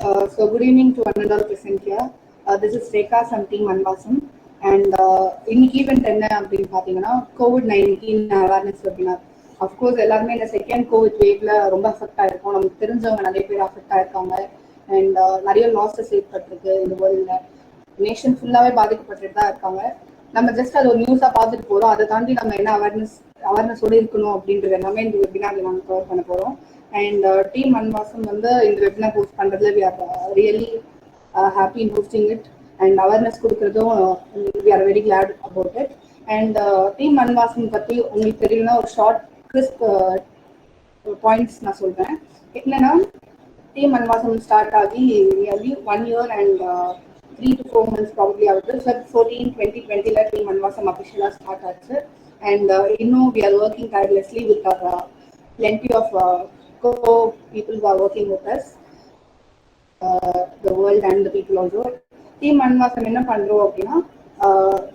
Good evening to one and all present here. This is Rekha from Team Anvasam. And இன்னைக்கு event என்ன அப்படின்னு பார்த்தீங்கன்னா COVID-19 awareness webinar. Of course எல்லாருமே இந்த second Covid வேவ்ல ரொம்ப affect ஆயிருக்கும். நமக்கு தெரிஞ்சவங்க நிறைய பேர் அஃபெக்ட் ஆயிருக்காங்க. அண்ட் நிறைய லாஸஸ் ஏற்பட்டிருக்கு இந்த வேர்ல்ட்ல. நேஷன் ஃபுல்லாவே பாதிக்கப்பட்டுட்டு தான் இருக்காங்க. நம்ம ஜஸ்ட் அதை ஒரு நியூஸா பார்த்துட்டு போறோம். அதை தாண்டி நம்ம என்ன அவேர்னஸோட இருக்கணும் அப்படின்றது எல்லாமே இந்த வெபினார்ல நாங்கள் கவர் பண்ண போறோம். அண்ட் டீம் அன்வாசம் வந்து இந்த வெபினார் ஹோஸ்ட் பண்றதுல we are really happy in hosting it and awareness கொடுக்கறதும் we are very glad about it. And team Anvasam பத்தி உங்களுக்கு தெரியலன்னா ஒரு ஷார்ட் கிறிஸ்ப் பாயிண்ட்ஸ் நான் சொல்றேன். என்னன்னா டீம் அன்வாசம் ஸ்டார்ட் ஆகி nearly 1 year and 3 to 4 months probably ஆகுது. Feb 14, 2020 டீம் அன்வாசம் அஃபிஷியலாக ஸ்டார்ட் ஆச்சு. அண்ட் இன்னும் we are working tirelessly with plenty of people who are working with us, the world and the people also. Team Anvasam என்ன பண்றோம் அப்படின்னா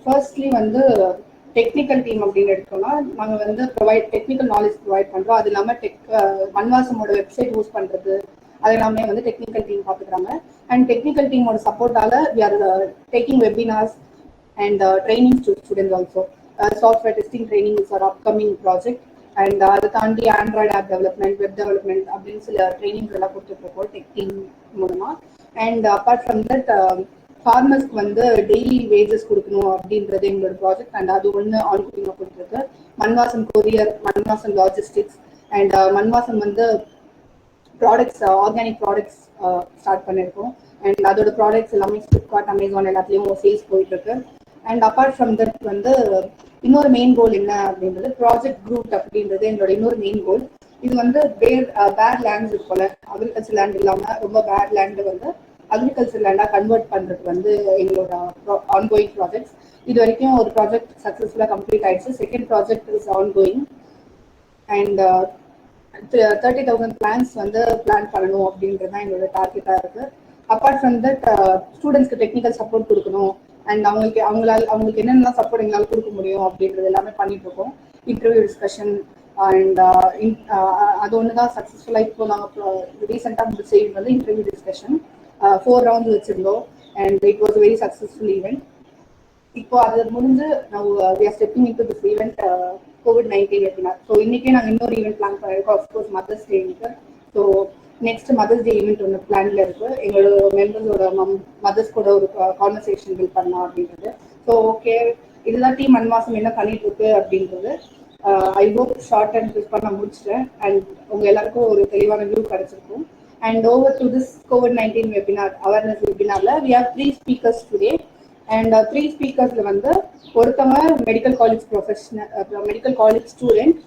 firstly வந்து technical team அப்படின்னு எடுத்தோம்னா நாங்கள் வந்து டெக்னிக்கல் நாலேஜ் ப்ரொவைட் பண்றோம். அது இல்லாமல் அன்வாசமோட வெப்சைட் யூஸ் பண்றது அது எல்லாமே வந்து டெக்னிக்கல் டீம் பார்த்துக்கிறாங்க. அண்ட் டெக்னிக்கல் டீமோட சப்போர்ட்டால we are taking webinars and training to students also. Software testing training is our upcoming project. And அதை தாண்டி android app development, web development அப்படின்னு சில ட்ரைனிங்ஸ் எல்லாம் கொடுத்துட்ருக்கோம் டெக் டீம் மூலமா. அண்ட் அப்பார்ட் ஃப்ரம் தட் ஃபார்மர்ஸ்க்கு வந்து டெய்லி வேஜஸ் கொடுக்கணும் அப்படின்றது எங்களோட ப்ராஜெக்ட். அண்ட் அது ஒன்று ஆன்கோயிங்காக கொடுத்துருக்கு. Manvasam courier, Manvasam logistics and Manvasam வந்து ப்ராடக்ட்ஸ், ஆர்கானிக் ப்ராடக்ட்ஸ் ஸ்டார்ட் பண்ணியிருக்கோம். அண்ட் அதோட ப்ராடக்ட்ஸ் எல்லாமே ஃப்ளிப்கார்ட், அமேசான் எல்லாத்துலேயும் சேல்ஸ் போயிட்டு இருக்கு. அண்ட் அப்பார்ட் ஃப்ரம் தட் வந்து இன்னொரு மெயின் கோல் என்ன அப்படின்றது ப்ராஜெக்ட் குரூப் அப்படின்றது எங்களோட இன்னொரு மெயின் கோல். இது வந்து பேட் லேண்ட்ஸ் இருக்கும்ல, அக்ரிகல்ச்சர் லேண்ட் இல்லாமல் ரொம்ப பேட் லேண்டு வந்து அக்ரிகல்ச்சர் லேண்டாக கன்வெர்ட் பண்ணுறது வந்து எங்களோட ஆன்கோயிங் ப்ராஜெக்ட்ஸ். இது வரைக்கும் ஒரு ப்ராஜெக்ட் சக்ஸஸ்ஃபுல்லாக கம்ப்ளீட் ஆயிடுச்சு. Second project is ongoing. And 30,000 plans வந்து பிளான் பண்ணணும் அப்படின்றது தான் எங்களோட டார்கெட்டாக இருக்கு. அப்பார்ட் ஃப்ரம் தட் ஸ்டூடெண்ட்ஸ்க்கு டெக்னிக்கல் சப்போர்ட் கொடுக்கணும். அண்ட் அவங்களுக்கு என்னென்னலாம் சப்போர்ட் எங்களால் கொடுக்க முடியும் அப்படின்றது எல்லாமே பண்ணிட்டு இருக்கோம். இன்டர்வியூ டிஸ்கஷன் அண்ட் அது ஒன்று தான் சக்ஸஸ்ஃபுல்லாக. இப்போ நாங்கள் ரீசெண்டாக முடிச்ச ஈவெண்ட் வந்து இன்டர்வியூ டிஸ்கஷன் 4 rounds வச்சிருந்தோம். And it was very successful event. இப்போ அது முடிஞ்சு we are stepping into this event COVID-19 webinar. So இன்னைக்கே நாங்கள் இன்னொரு ஈவெண்ட் பிளான் பண்ணியிருக்கோம். அஃப்கோர்ஸ் மதர்ஸ் டே இருக்கு. So next mother's day event ஒன்று பிளான்ல இருக்கு. எங்களோட மெம்பர்ஸோட மதர்ஸ் கூட ஒரு கான்வர்சேஷன் பில் பண்ணலாம் அப்படின்றது. ஸோ ஓகே, இதுதான் டீம் அன்வாசம் என்ன பண்ணிட்டு இருக்கு அப்படின்றது. ஐ ஹோப் ஷார்ட் அண்ட் கிறிஸ்பாக நான் முடிச்சிட்டேன். அண்ட் உங்க எல்லாருக்கும் ஒரு தெளிவான வியூ கிடைச்சிருக்கும். And over to this COVID-19 webinar, awareness வெபினார்ல we have 3 speakers today. And 3 ஸ்பீக்கர்ஸ்ல வந்து ஒருத்தவங்க medical college professional, medical college student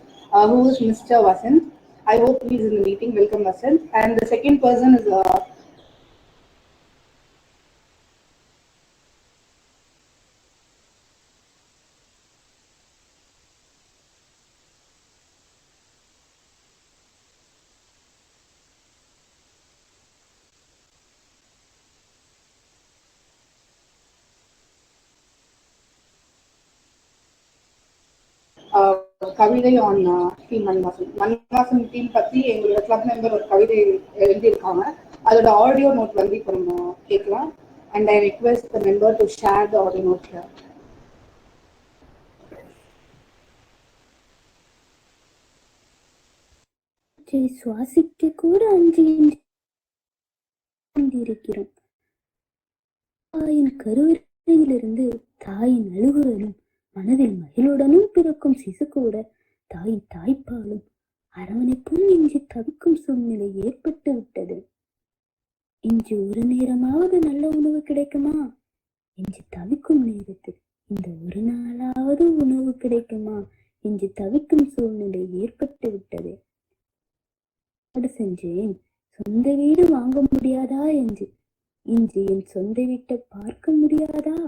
who is Mr. Vasant. I hope he is in the meeting. Welcome, Vasant. And the second person is கவிதை on team Manvasam. Manvasam team பத்தி எங்களோட club member ஒரு கவிதை எழுதியிருக்காங்க. அதோட ஆடியோ நோட் வந்து இப்போ நம்ம கேட்கலாம். And I request the member to share the audio note here. சுவாசிக்க கூட அஞ்சிருக்கிறோம். தாயின் கருவறையிலிருந்து தாயின் அழுகுடனும் மனதில் மகிழுடனும் பிறக்கும் சிசு கூட தாயின் தாய்ப்பாலும் அரவணைப்பும் இன்று தவிக்கும் சூழ்நிலை ஏற்பட்டு விட்டது. இன்று ஒரு நேரமாவது நல்ல உணவு கிடைக்குமா என்று தவிக்கும் நேரத்தில் இந்த ஒரு நாளாவது உணவு கிடைக்குமா என்று தவிக்கும் சூழ்நிலை ஏற்பட்டு விட்டது. சென்றேன், சொந்த வீடு வாங்க முடியாதா என்று. இன்று என் சொந்த வீட்டை பார்க்க முடியாதா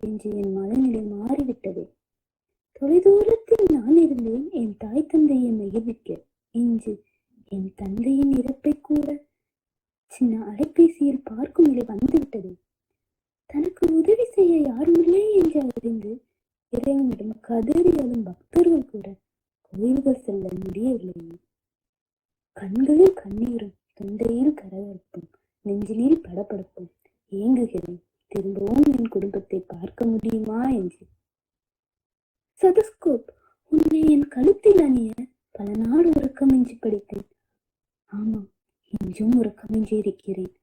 என்று என் மனநிலை மாறிவிட்டது. தொலைதூரத்தில் நான் இருந்தேன் என் தாய் தந்தையை மகிழ்விக்க. இன்று என் தந்தையின் இறப்பை கூட சின்ன அலைபேசியில் பார்க்கும் நிலை வந்துவிட்டது. தனக்கு உதவி செய்ய யாருமில்லை என்று அறிந்து இறைவனிடம் கதறியாலும் பக்தர்கள் கூட கோயில்கள் செல்ல முடியவில்லை. கண்களில் கண்ணீரும் தொண்டையில் கரகரப்பும் நெஞ்சினில் படபடப்பும். ஏங்குகிறேன். திரும்பவும் என் குடும்பத்தை பார்க்க முடியுமா என்று. சதஸ்கோப், உன்னை என் கழுத்தில் அணிய பல நாள் உறக்கமின்றி படித்தேன். ஆமாம், இன்றும் உறக்கமின்றி இருக்கிறேன்.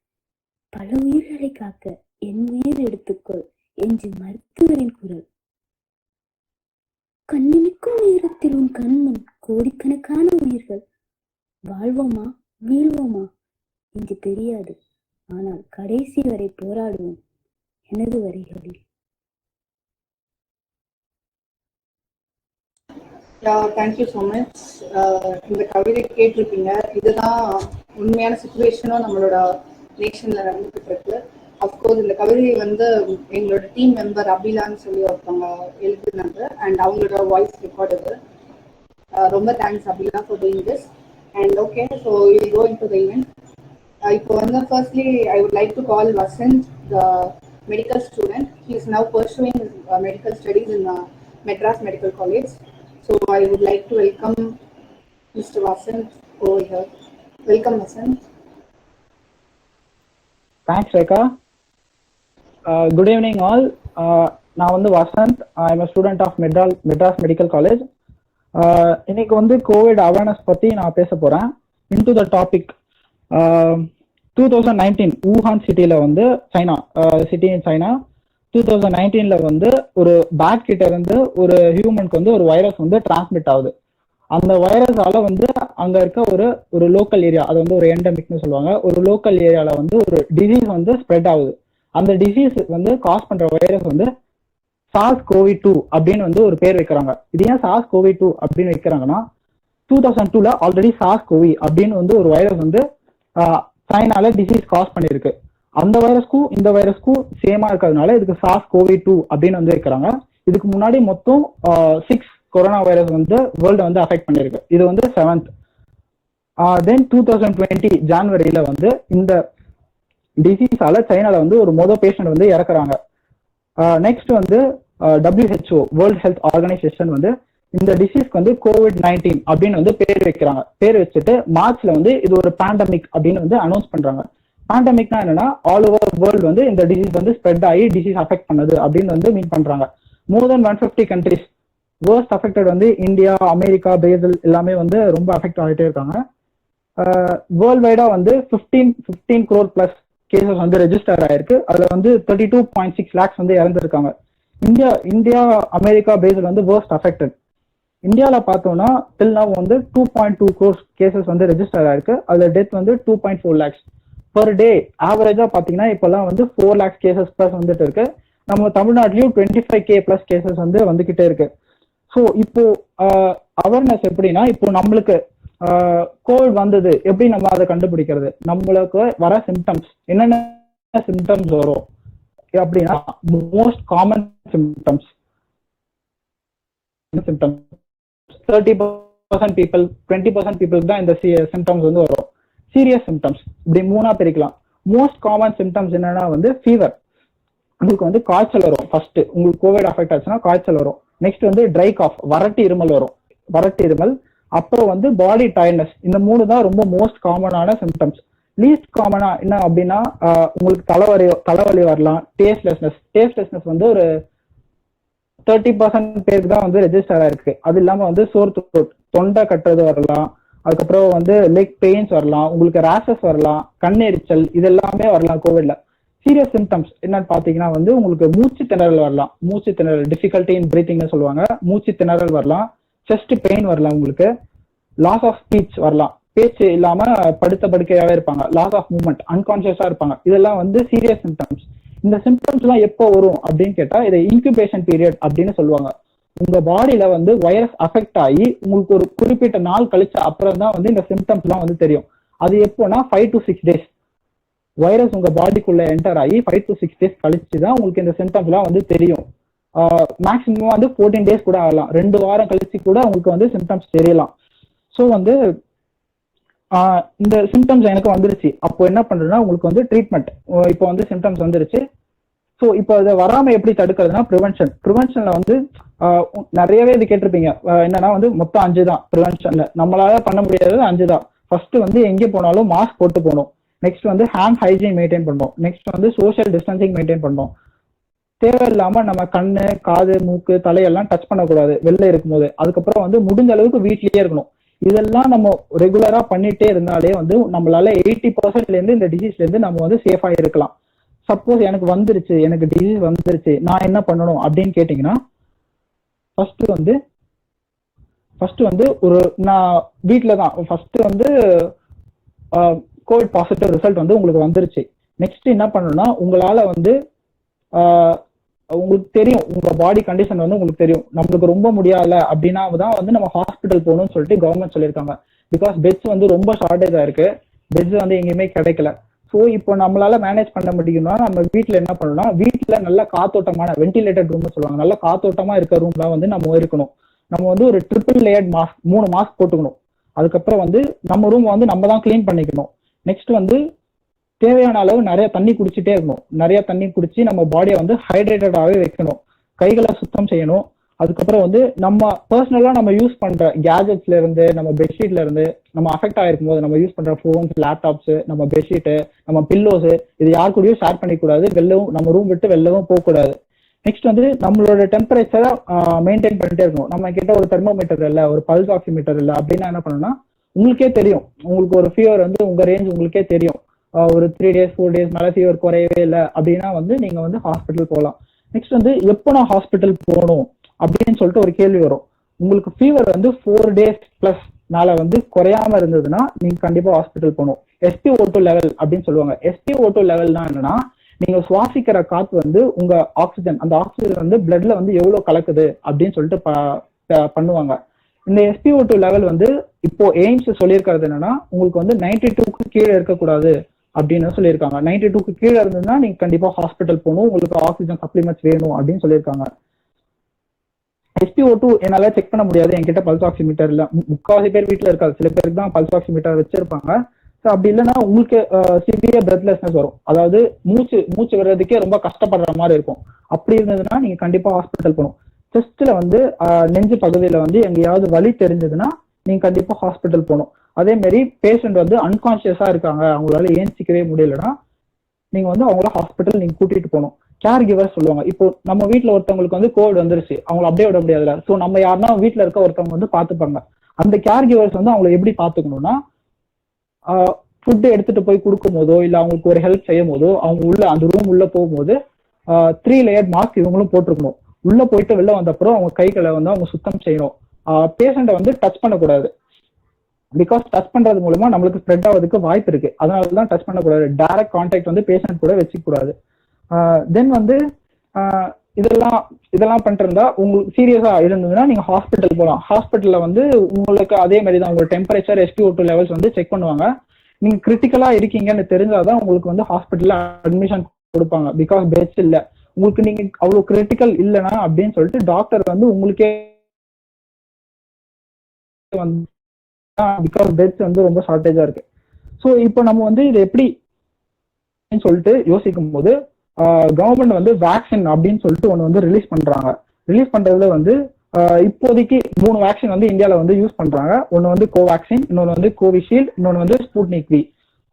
பல உயிர்களை காக்க என் உயிர் எடுத்துக்கொள் என்று மருத்துவரின் குரல். கண்ணிமிக்கும் நேரத்தில் உன் கண்முன் கோடிக்கணக்கான உயிர்கள். வாழ்வோமா வீழ்வோமா என்று தெரியாது. ஆனால் கடைசி வரை போராடுவோம் எனது வரிகளில். Thank you so much. இந்த கவிதை கேட்டிருப்பீங்க. இதுதான் உண்மையான சுச்சுவேஷனும் நம்மளோட நேஷன்ல நடந்துகிட்டு இருக்கு. அஃப்கோர்ஸ் இந்த கவிதை வந்து எங்களோட டீம் மெம்பர் அபிலான்னு சொல்லி ஒருத்தவங்க எழுதுனாங்க அண்ட் அவங்களோட வாய்ஸ் ரெக்கார்ட் இது. ரொம்ப thanks Abila for doing this. And okay, so will go in to the event. இப்போ வந்து firstly I would like to call Vasanth, the medical student. He is now pursuing medical studies in Madras medical college. So I would like to welcome Mr. Vasant over here. Welcome, Vasant. Thanks, Rekha. Good evening, all. நான் வந்து Vasanth. I am a student of Madras medical college. இன்னைக்கு வந்து Covid awareness பற்றி நான் பேச போகிறேன். Into the topic. 2019 Wuhan சிட்டியில் வந்து சிட்டி இன் சைனா 2019 வந்து ஒரு பேட் கிட்ட இருந்து ஒரு ஹியூமனுக்கு வந்து ஒரு வைரஸ் வந்து டிரான்ஸ்மிட் ஆகுது. அந்த வைரஸால வந்து அங்க இருக்க ஒரு லோக்கல் ஏரியா, அது வந்து ஒரு எண்டமிக்னு சொல்லுவாங்க, ஒரு லோக்கல் ஏரியால வந்து ஒரு டிசீஸ் வந்து ஸ்ப்ரெட் ஆகுது. அந்த டிசீஸ் வந்து காஸ் பண்ற வைரஸ் வந்து SARS-CoV-2 அப்படின்னு வந்து ஒரு பேர் வைக்கிறாங்க. இது ஏன் SARS-CoV-2 அப்படின்னு வைக்கிறாங்கன்னா 2002 ஆல்ரெடி SARS-CoV அப்படின்னு வந்து ஒரு வைரஸ் வந்து சைனால டிசீஸ் காஸ் பண்ணிருக்கு. அந்த வைரஸ்க்கும் இந்த வைரஸ்க்கும் சேமா இருக்கிறதுனால இதுக்கு SARS-CoV-2 அப்படின்னு வந்து வைக்கிறாங்க. இதுக்கு முன்னாடி மொத்தம் 6 கொரோனா வைரஸ் வந்து வேர்ல்டு வந்து அஃபெக்ட் பண்ணிருக்கு. இது வந்து 7th. தென் 2020 ஜான்வரியில வந்து இந்த டிசீஸால சைனால வந்து ஒரு பேஷண்ட் வந்து இறக்குறாங்க. நெக்ஸ்ட் வந்து WHO வேர்ல்ட் ஹெல்த் ஆர்கனைசேஷன் வந்து இந்த டிசீஸ்க்கு வந்து COVID-19 அப்படின்னு வந்து பேர் வைக்கிறாங்க. பேர் வச்சுட்டு மார்ச்ல வந்து இது ஒரு பேண்டமிக் அப்படின்னு வந்து அனௌன்ஸ் பண்றாங்க. பேண்டமிக்னா என்னன்னா ஆல் ஓவர் வேர்ல்டு வந்து இந்த டிசீஸ் வந்து ஸ்ப்ரெட் ஆகி டிசீஸ் அஃபெக்ட் பண்ணது அப்படின்னு வந்து மீன் பண்றாங்க. மோர் தென் 150 கண்ட்ரிஸ் வேர்ஸ்ட் அஃபெக்டட் வந்து இந்தியா, அமெரிக்கா, பிரேசில் எல்லாமே வந்து ரொம்ப அஃபெக்ட் ஆகிட்டே இருக்காங்க. வேர்ல்ட் வைடா வந்து 15 crore பிளஸ் கேசஸ் வந்து ரெஜிஸ்டர் ஆயிருக்கு. அதுல வந்து 32.6 lakhs வந்து இறந்துருக்காங்க. இந்தியா, அமெரிக்கா, பிரேசில் வந்து வேர்ஸ்ட் அஃபெக்டட். இந்தியாவில் பார்த்தோம்னா டில் நவ் வந்து 2.2 crores கேசஸ் வந்து ரெஜிஸ்டர் ஆயிருக்கு. அதுல டெத் வந்து 2.4 lakhs பர் டே. ஆவரேஜா பாத்தீங்கன்னா இப்பெல்லாம் வந்து 4 lakhs கேசஸ் பிளஸ் வந்துட்டு இருக்கு. நம்ம தமிழ்நாட்டிலயும் 25K பிளஸ் கேசஸ் வந்து வந்துகிட்டே இருக்கு. ஸோ இப்போ அவேர்னஸ் எப்படின்னா, இப்போ நம்மளுக்கு கோவிட் வந்தது எப்படி நம்ம அதை கண்டுபிடிக்கிறது, நம்மளுக்கு வர சிம்டம்ஸ் என்னென்ன சிம்டம்ஸ் வரும் அப்படின்னா, மோஸ்ட் காமன் சிம்டம்ஸ் 30% பீப்புள் 20% பீப்புளுக்கு தான் இந்த சிம்டம்ஸ் வந்து வரும். சீரியஸ் சிம்டம்ஸ் இப்படி 3ஆ பிரிக்கலாம். மோஸ்ட் காமன் சிம்டம்ஸ் என்னன்னா வந்து ஃபீவர். உங்களுக்கு வந்து காய்ச்சல் வரும். ஃபர்ஸ்ட் உங்களுக்கு கோவிட் அஃபெக்ட் ஆச்சுன்னா காய்ச்சல் வரும். நெக்ஸ்ட் வந்து ட்ரை காஃப், வறட்டு இருமல் வரும். அப்புறம் வந்து பாடி டயர்ட்னஸ். இந்த 3 தான் ரொம்ப மோஸ்ட் காமனான சிம்டம்ஸ். லீஸ்ட் காமனா என்ன அப்படின்னா உங்களுக்கு தலைவலி வரலாம். டேஸ்ட்லெஸ்னஸ் வந்து ஒரு 30% பேருக்கு தான் வந்து ரெஜிஸ்டர் ஆயிருக்கு. அது இல்லாம வந்து சோர் த்ரோட், தொண்டை கட்டுறது வரலாம். அதுக்கப்புறம் வந்து லெக் பெயின்ஸ் வரலாம், உங்களுக்கு ரேஷஸ் வரலாம், கண்ணெரிச்சல், இது எல்லாமே வரலாம் கோவிட்ல. சீரியஸ் சிம்டம்ஸ் என்னன்னு பாத்தீங்கன்னா வந்து உங்களுக்கு மூச்சு திணறல் வரலாம். மூச்சு திணறல், டிஃபிகல்ட்டி இன் பிரீத்திங்னு சொல்லுவாங்க. மூச்சு திணறல் வரலாம். செஸ்ட் பெயின் வரலாம். உங்களுக்கு லாஸ் ஆஃப் ஸ்பீச் வரலாம். பேச்சு இல்லாம படுக்கையாவே இருப்பாங்க. லாஸ் ஆஃப் மூவ்மெண்ட், அன்கான்சியஸா இருப்பாங்க. இதெல்லாம் வந்து சீரியஸ் சிம்டம்ஸ். இந்த சிம்டம்ஸ் எல்லாம் எப்போ வரும் அப்படின்னு கேட்டா, இதை இன்குபேஷன் பீரியட் அப்படின்னு சொல்லுவாங்க. உங்க பாடியில வந்து வைரஸ் அஃபெக்ட் ஆகி உங்களுக்கு ஒரு குறிப்பிட்ட நாள் கழிச்ச அப்புறம் தான் வந்து இந்த சிம்டம்ஸ் எல்லாம் வந்து தெரியும். அது எப்போனா 5 to 6 days வைரஸ் உங்க பாடிக்குள்ள என்டர் ஆகி 5 to 6 days கழிச்சு தான் உங்களுக்கு இந்த சிம்டம்ஸ் எல்லாம் வந்து தெரியும். மேக்சிமம் வந்து 14 days கூட ஆகலாம். 2 வாரம் கழிச்சு கூட உங்களுக்கு வந்து சிம்டம்ஸ் தெரியலாம். ஸோ வந்து இந்த சிம்டம்ஸ் எனக்கு வந்துருச்சு. அப்போ என்ன பண்றதுன்னா உங்களுக்கு வந்து ட்ரீட்மெண்ட். இப்போ வந்து சிம்டம்ஸ் வந்துருச்சு. ஸோ இப்போ அதை வராம எப்படி தடுக்கிறதுனா ப்ரிவென்ஷன்ல வந்து நிறையவே இது கேட்டிருப்பீங்க. என்னன்னா வந்து மொத்தம் 5 தான் ப்ரிவென்ஷன்ல. நம்மளால பண்ண முடியாதது 5 தான். ஃபர்ஸ்ட் வந்து எங்கே போனாலும் மாஸ்க் போட்டு போகணும். நெக்ஸ்ட் வந்து ஹேண்ட் ஹைஜீன் மெயின்டைன் பண்ணணும். நெக்ஸ்ட் வந்து சோஷியல் டிஸ்டன்சிங் மெயின்டைன் பண்ணணும். தேவையில்லாம நம்ம கண்ணு, காது, மூக்கு, தலையெல்லாம் டச் பண்ணக்கூடாது வெளில இருக்கும்போது. அதுக்கப்புறம் வந்து முடிஞ்ச அளவுக்கு வீட்லயே இருக்கணும். இதெல்லாம் நம்ம ரெகுலரா பண்ணிட்டே இருந்தாலே வந்து நம்மளால 80% இருந்து இந்த டிசீஸ்ல இருந்து நம்ம வந்து சேஃபா இருக்கலாம். சப்போஸ் எனக்கு வந்துருச்சு, எனக்கு டிசீஸ் வந்துருச்சு, நான் என்ன பண்ணணும் அப்படின்னு கேட்டீங்கன்னா, ஃபர்ஸ்ட் வந்து ஒரு நான் வீட்டில தான் ஃபர்ஸ்ட் வந்து கோவிட் பாசிட்டிவ் ரிசல்ட் வந்து உங்களுக்கு வந்துருச்சு. நெக்ஸ்ட் என்ன பண்ணணும்னா, உங்களால வந்து உங்களுக்கு தெரியும், உங்க பாடி கண்டிஷன் வந்து உங்களுக்கு தெரியும். நம்மளுக்கு ரொம்ப முடியல அப்படின்னா தான் வந்து நம்ம ஹாஸ்பிட்டல் போகணும்னு சொல்லிட்டு கவர்மெண்ட் சொல்லியிருக்காங்க. பிகாஸ் பெட்ஸ் வந்து ரொம்ப ஷார்டேஜா இருக்கு, பெட்ஸ் வந்து எங்கேயுமே கிடைக்கல. ஸோ இப்போ நம்மளால மேனேஜ் பண்ண முடியும்னா நம்ம வீட்டில் என்ன பண்ணணும்னா, வீட்டில் நல்ல காத்தோட்டமான வென்டிலேட்டட் ரூம்னு சொல்லுவாங்க, நல்ல காத்தோட்டமா இருக்க ரூம்லாம் வந்து நம்ம இருக்கணும். நம்ம வந்து ஒரு ட்ரிபிள் லேயர்ட் மாஸ்க் 3 மாஸ்க் போட்டுக்கணும். அதுக்கப்புறம் வந்து நம்ம ரூம் வந்து நம்ம தான் கிளீன் பண்ணிக்கணும். நெக்ஸ்ட் வந்து தேவையான அளவு நிறைய தண்ணி குடிச்சிட்டே இருக்கணும். நிறைய தண்ணி குடிச்சு நம்ம பாடியை வந்து ஹைட்ரேட்டடாகவே வைக்கணும். கைகளை சுத்தம் செய்யணும். அதுக்கப்புறம் வந்து நம்ம பர்சனலா நம்ம யூஸ் பண்ற கேஜெட்ஸ்ல இருந்து, நம்ம பெட்ஷீட்ல இருந்து நம்ம அஃபெக்ட் ஆயிருக்கும் போது நம்ம யூஸ் பண்ற போன்ஸ், லேப்டாப்ஸ், நம்ம பெட்ஷீட்டு, நம்ம பில்லோஸ், இது யார் கூடயும் ஷேர் பண்ணிக்கூடாது. வெளிலவும் நம்ம ரூம் விட்டு வெளிலவும் போகக்கூடாது. நெக்ஸ்ட் வந்து நம்மளோட டெம்பரேச்சரை மெயின்டைன் பண்ணிட்டே இருக்கணும். நம்ம கிட்ட ஒரு தெர்மோமீட்டர் இல்லை, ஒரு பல்ஸ் ஆக்சிமீட்டர் இல்லை அப்படின்னா என்ன பண்ணணும்னா, உங்களுக்கே தெரியும், உங்களுக்கு ஒரு ஃபீவர் வந்து உங்க ரேஞ்ச் உங்களுக்கே தெரியும். ஒரு 3 days 4 days மேலே ஃபீவர் குறையவே இல்லை அப்படின்னா வந்து நீங்க வந்து ஹாஸ்பிட்டல் போகலாம். நெக்ஸ்ட் வந்து எப்போ நான் ஹாஸ்பிட்டல் போகணும் அப்படின்னு சொல்லிட்டு ஒரு கேள்வி வரும். உங்களுக்கு ஃபீவர் வந்து 4 days பிளஸ் மேல வந்து குறையாம இருந்ததுன்னா நீங்க கண்டிப்பா ஹாஸ்பிட்டல் போகணும். SpO2 லெவல் அப்படின்னு சொல்லுவாங்க. SpO2 லெவல்னா என்னன்னா, நீங்க சுவாசிக்கிற காத்து வந்து உங்க ஆக்சிஜன், அந்த ஆக்சிஜன் வந்து பிளட்ல வந்து எவ்வளவு கலக்குது அப்படின்னு சொல்லிட்டு பண்ணுவாங்க. இந்த SpO2 லெவல் வந்து இப்போ எய்ம்ஸ் சொல்லியிருக்கிறது என்னன்னா, உங்களுக்கு வந்து 92க்கு கீழே இருக்கக்கூடாது அப்படின்னு சொல்லியிருக்காங்க. 92க்கு கீழே இருந்ததுன்னா நீங்க கண்டிப்பா ஹாஸ்பிட்டல் போகணும், உங்களுக்கு ஆக்சிஜன் சப்ளிமெண்ட்ஸ் வேணும் அப்படின்னு சொல்லியிருக்காங்க. SpO2 என்னால செக் பண்ண முடியாது, என்கிட்ட பல்ஸ் ஆக்சிமீட்டர் இல்லை. முக்காவாசி பேர் வீட்டில் இருக்காது, சில பேருக்கு தான் பல்ஸ் ஆக்சிமீட்டர் வச்சிருப்பாங்க. ஸோ அப்படி இல்லைன்னா உங்களுக்கு சிவியர் பிரெத்லெஸ்னஸ் வரும், அதாவது மூச்சு வர்றதுக்கே ரொம்ப கஷ்டப்படுற மாதிரி இருக்கும். அப்படி இருந்ததுன்னா நீங்க கண்டிப்பா ஹாஸ்பிட்டல் போகணும். செஸ்ட்ல வந்து நெஞ்சு பகுதியில வந்து எங்கேயாவது வலி தெரிஞ்சதுன்னா நீங்க கண்டிப்பா ஹாஸ்பிட்டல் போகணும். அதே மாதிரி பேஷண்ட் வந்து அன்கான்சியஸா இருக்காங்க, அவங்களால ஏஞ்சிக்கவே முடியலன்னா நீங்க வந்து அவங்கள ஹாஸ்பிட்டல் நீங்க கூட்டிட்டு போகணும். கேர் கிவர் சொல்லுவாங்க. இப்போ நம்ம வீட்டுல ஒருத்தவங்களுக்கு வந்து கோவிட் வந்துருச்சு, அவங்களை அப்படியே விட முடியாதுல. ஸோ நம்ம யாருன்னா வீட்டுல இருக்க ஒருத்தவங்க வந்து பாத்துப்பாங்க. அந்த கேர் கிவர்ஸ் வந்து அவங்களை எப்படி பாத்துக்கணும்னா, ஃபுட்டு எடுத்துட்டு போய் கொடுக்கும் போதோ இல்ல அவங்களுக்கு ஒரு ஹெல்ப் செய்யும் போதோ, அவங்க உள்ள அந்த ரூம் உள்ள போகும்போது 3 லேயர் மாஸ்க் இவங்களும் போட்டிருக்கணும். உள்ள போயிட்டு வெளில வந்த அப்புறம் அவங்க கைகளை வந்து அவங்க சுத்தம் செய்யணும். பேஷண்ட்டை வந்து டச் பண்ணக்கூடாது. பிகாஸ் டச் பண்றது மூலமா நம்மளுக்கு ஸ்ப்ரெட் ஆகிறதுக்கு வாய்ப்பு இருக்கு. அதனாலதான் டச் பண்ணக்கூடாது. டைரக்ட் கான்டாக்ட் வந்து பேஷண்ட் கூட வச்சுக்க கூடாது. தென் வந்து இதெல்லாம் பண்ணிருந்தா உங்களுக்கு சீரியஸா இருந்ததுன்னா நீங்க ஹாஸ்பிட்டல் போகலாம். ஹாஸ்பிட்டல்ல வந்து உங்களுக்கு அதே மாதிரி தான் உங்களோட டெம்பரேச்சர், SpO2 லெவல்ஸ் வந்து செக் பண்ணுவாங்க. நீங்க கிரிட்டிக்கலா இருக்கீங்கன்னு தெரிஞ்சாதான் உங்களுக்கு வந்து ஹாஸ்பிட்டல்ல அட்மிஷன் கொடுப்பாங்க. பிகாஸ் பெட்ஸ் இல்லை, உங்களுக்கு நீங்க அவ்வளவு கிரிட்டிக்கல் இல்லைன்னா அப்படின்னு சொல்லிட்டு டாக்டர் வந்து உங்களுக்கே பிகாஸ் பெட்ஸ் வந்து ரொம்ப ஷார்டேஜா இருக்கு. ஸோ இப்போ நம்ம வந்து இது எப்படி சொல்லிட்டு யோசிக்கும் போது கவர்மெண்ட் வந்து வேக்சின் அப்படின்னு சொல்லிட்டு ஒன்று வந்து ரிலீஸ் பண்றாங்க. ரிலீஸ் பண்றதுல வந்து இப்போதைக்கு 3 வேக்சின் வந்து இந்தியாவில் வந்து யூஸ் பண்றாங்க. ஒன்று வந்து கோவேக்சின், இன்னொன்று வந்து கோவிஷீல்டு, இன்னொன்று வந்து ஸ்புட்னிக் V.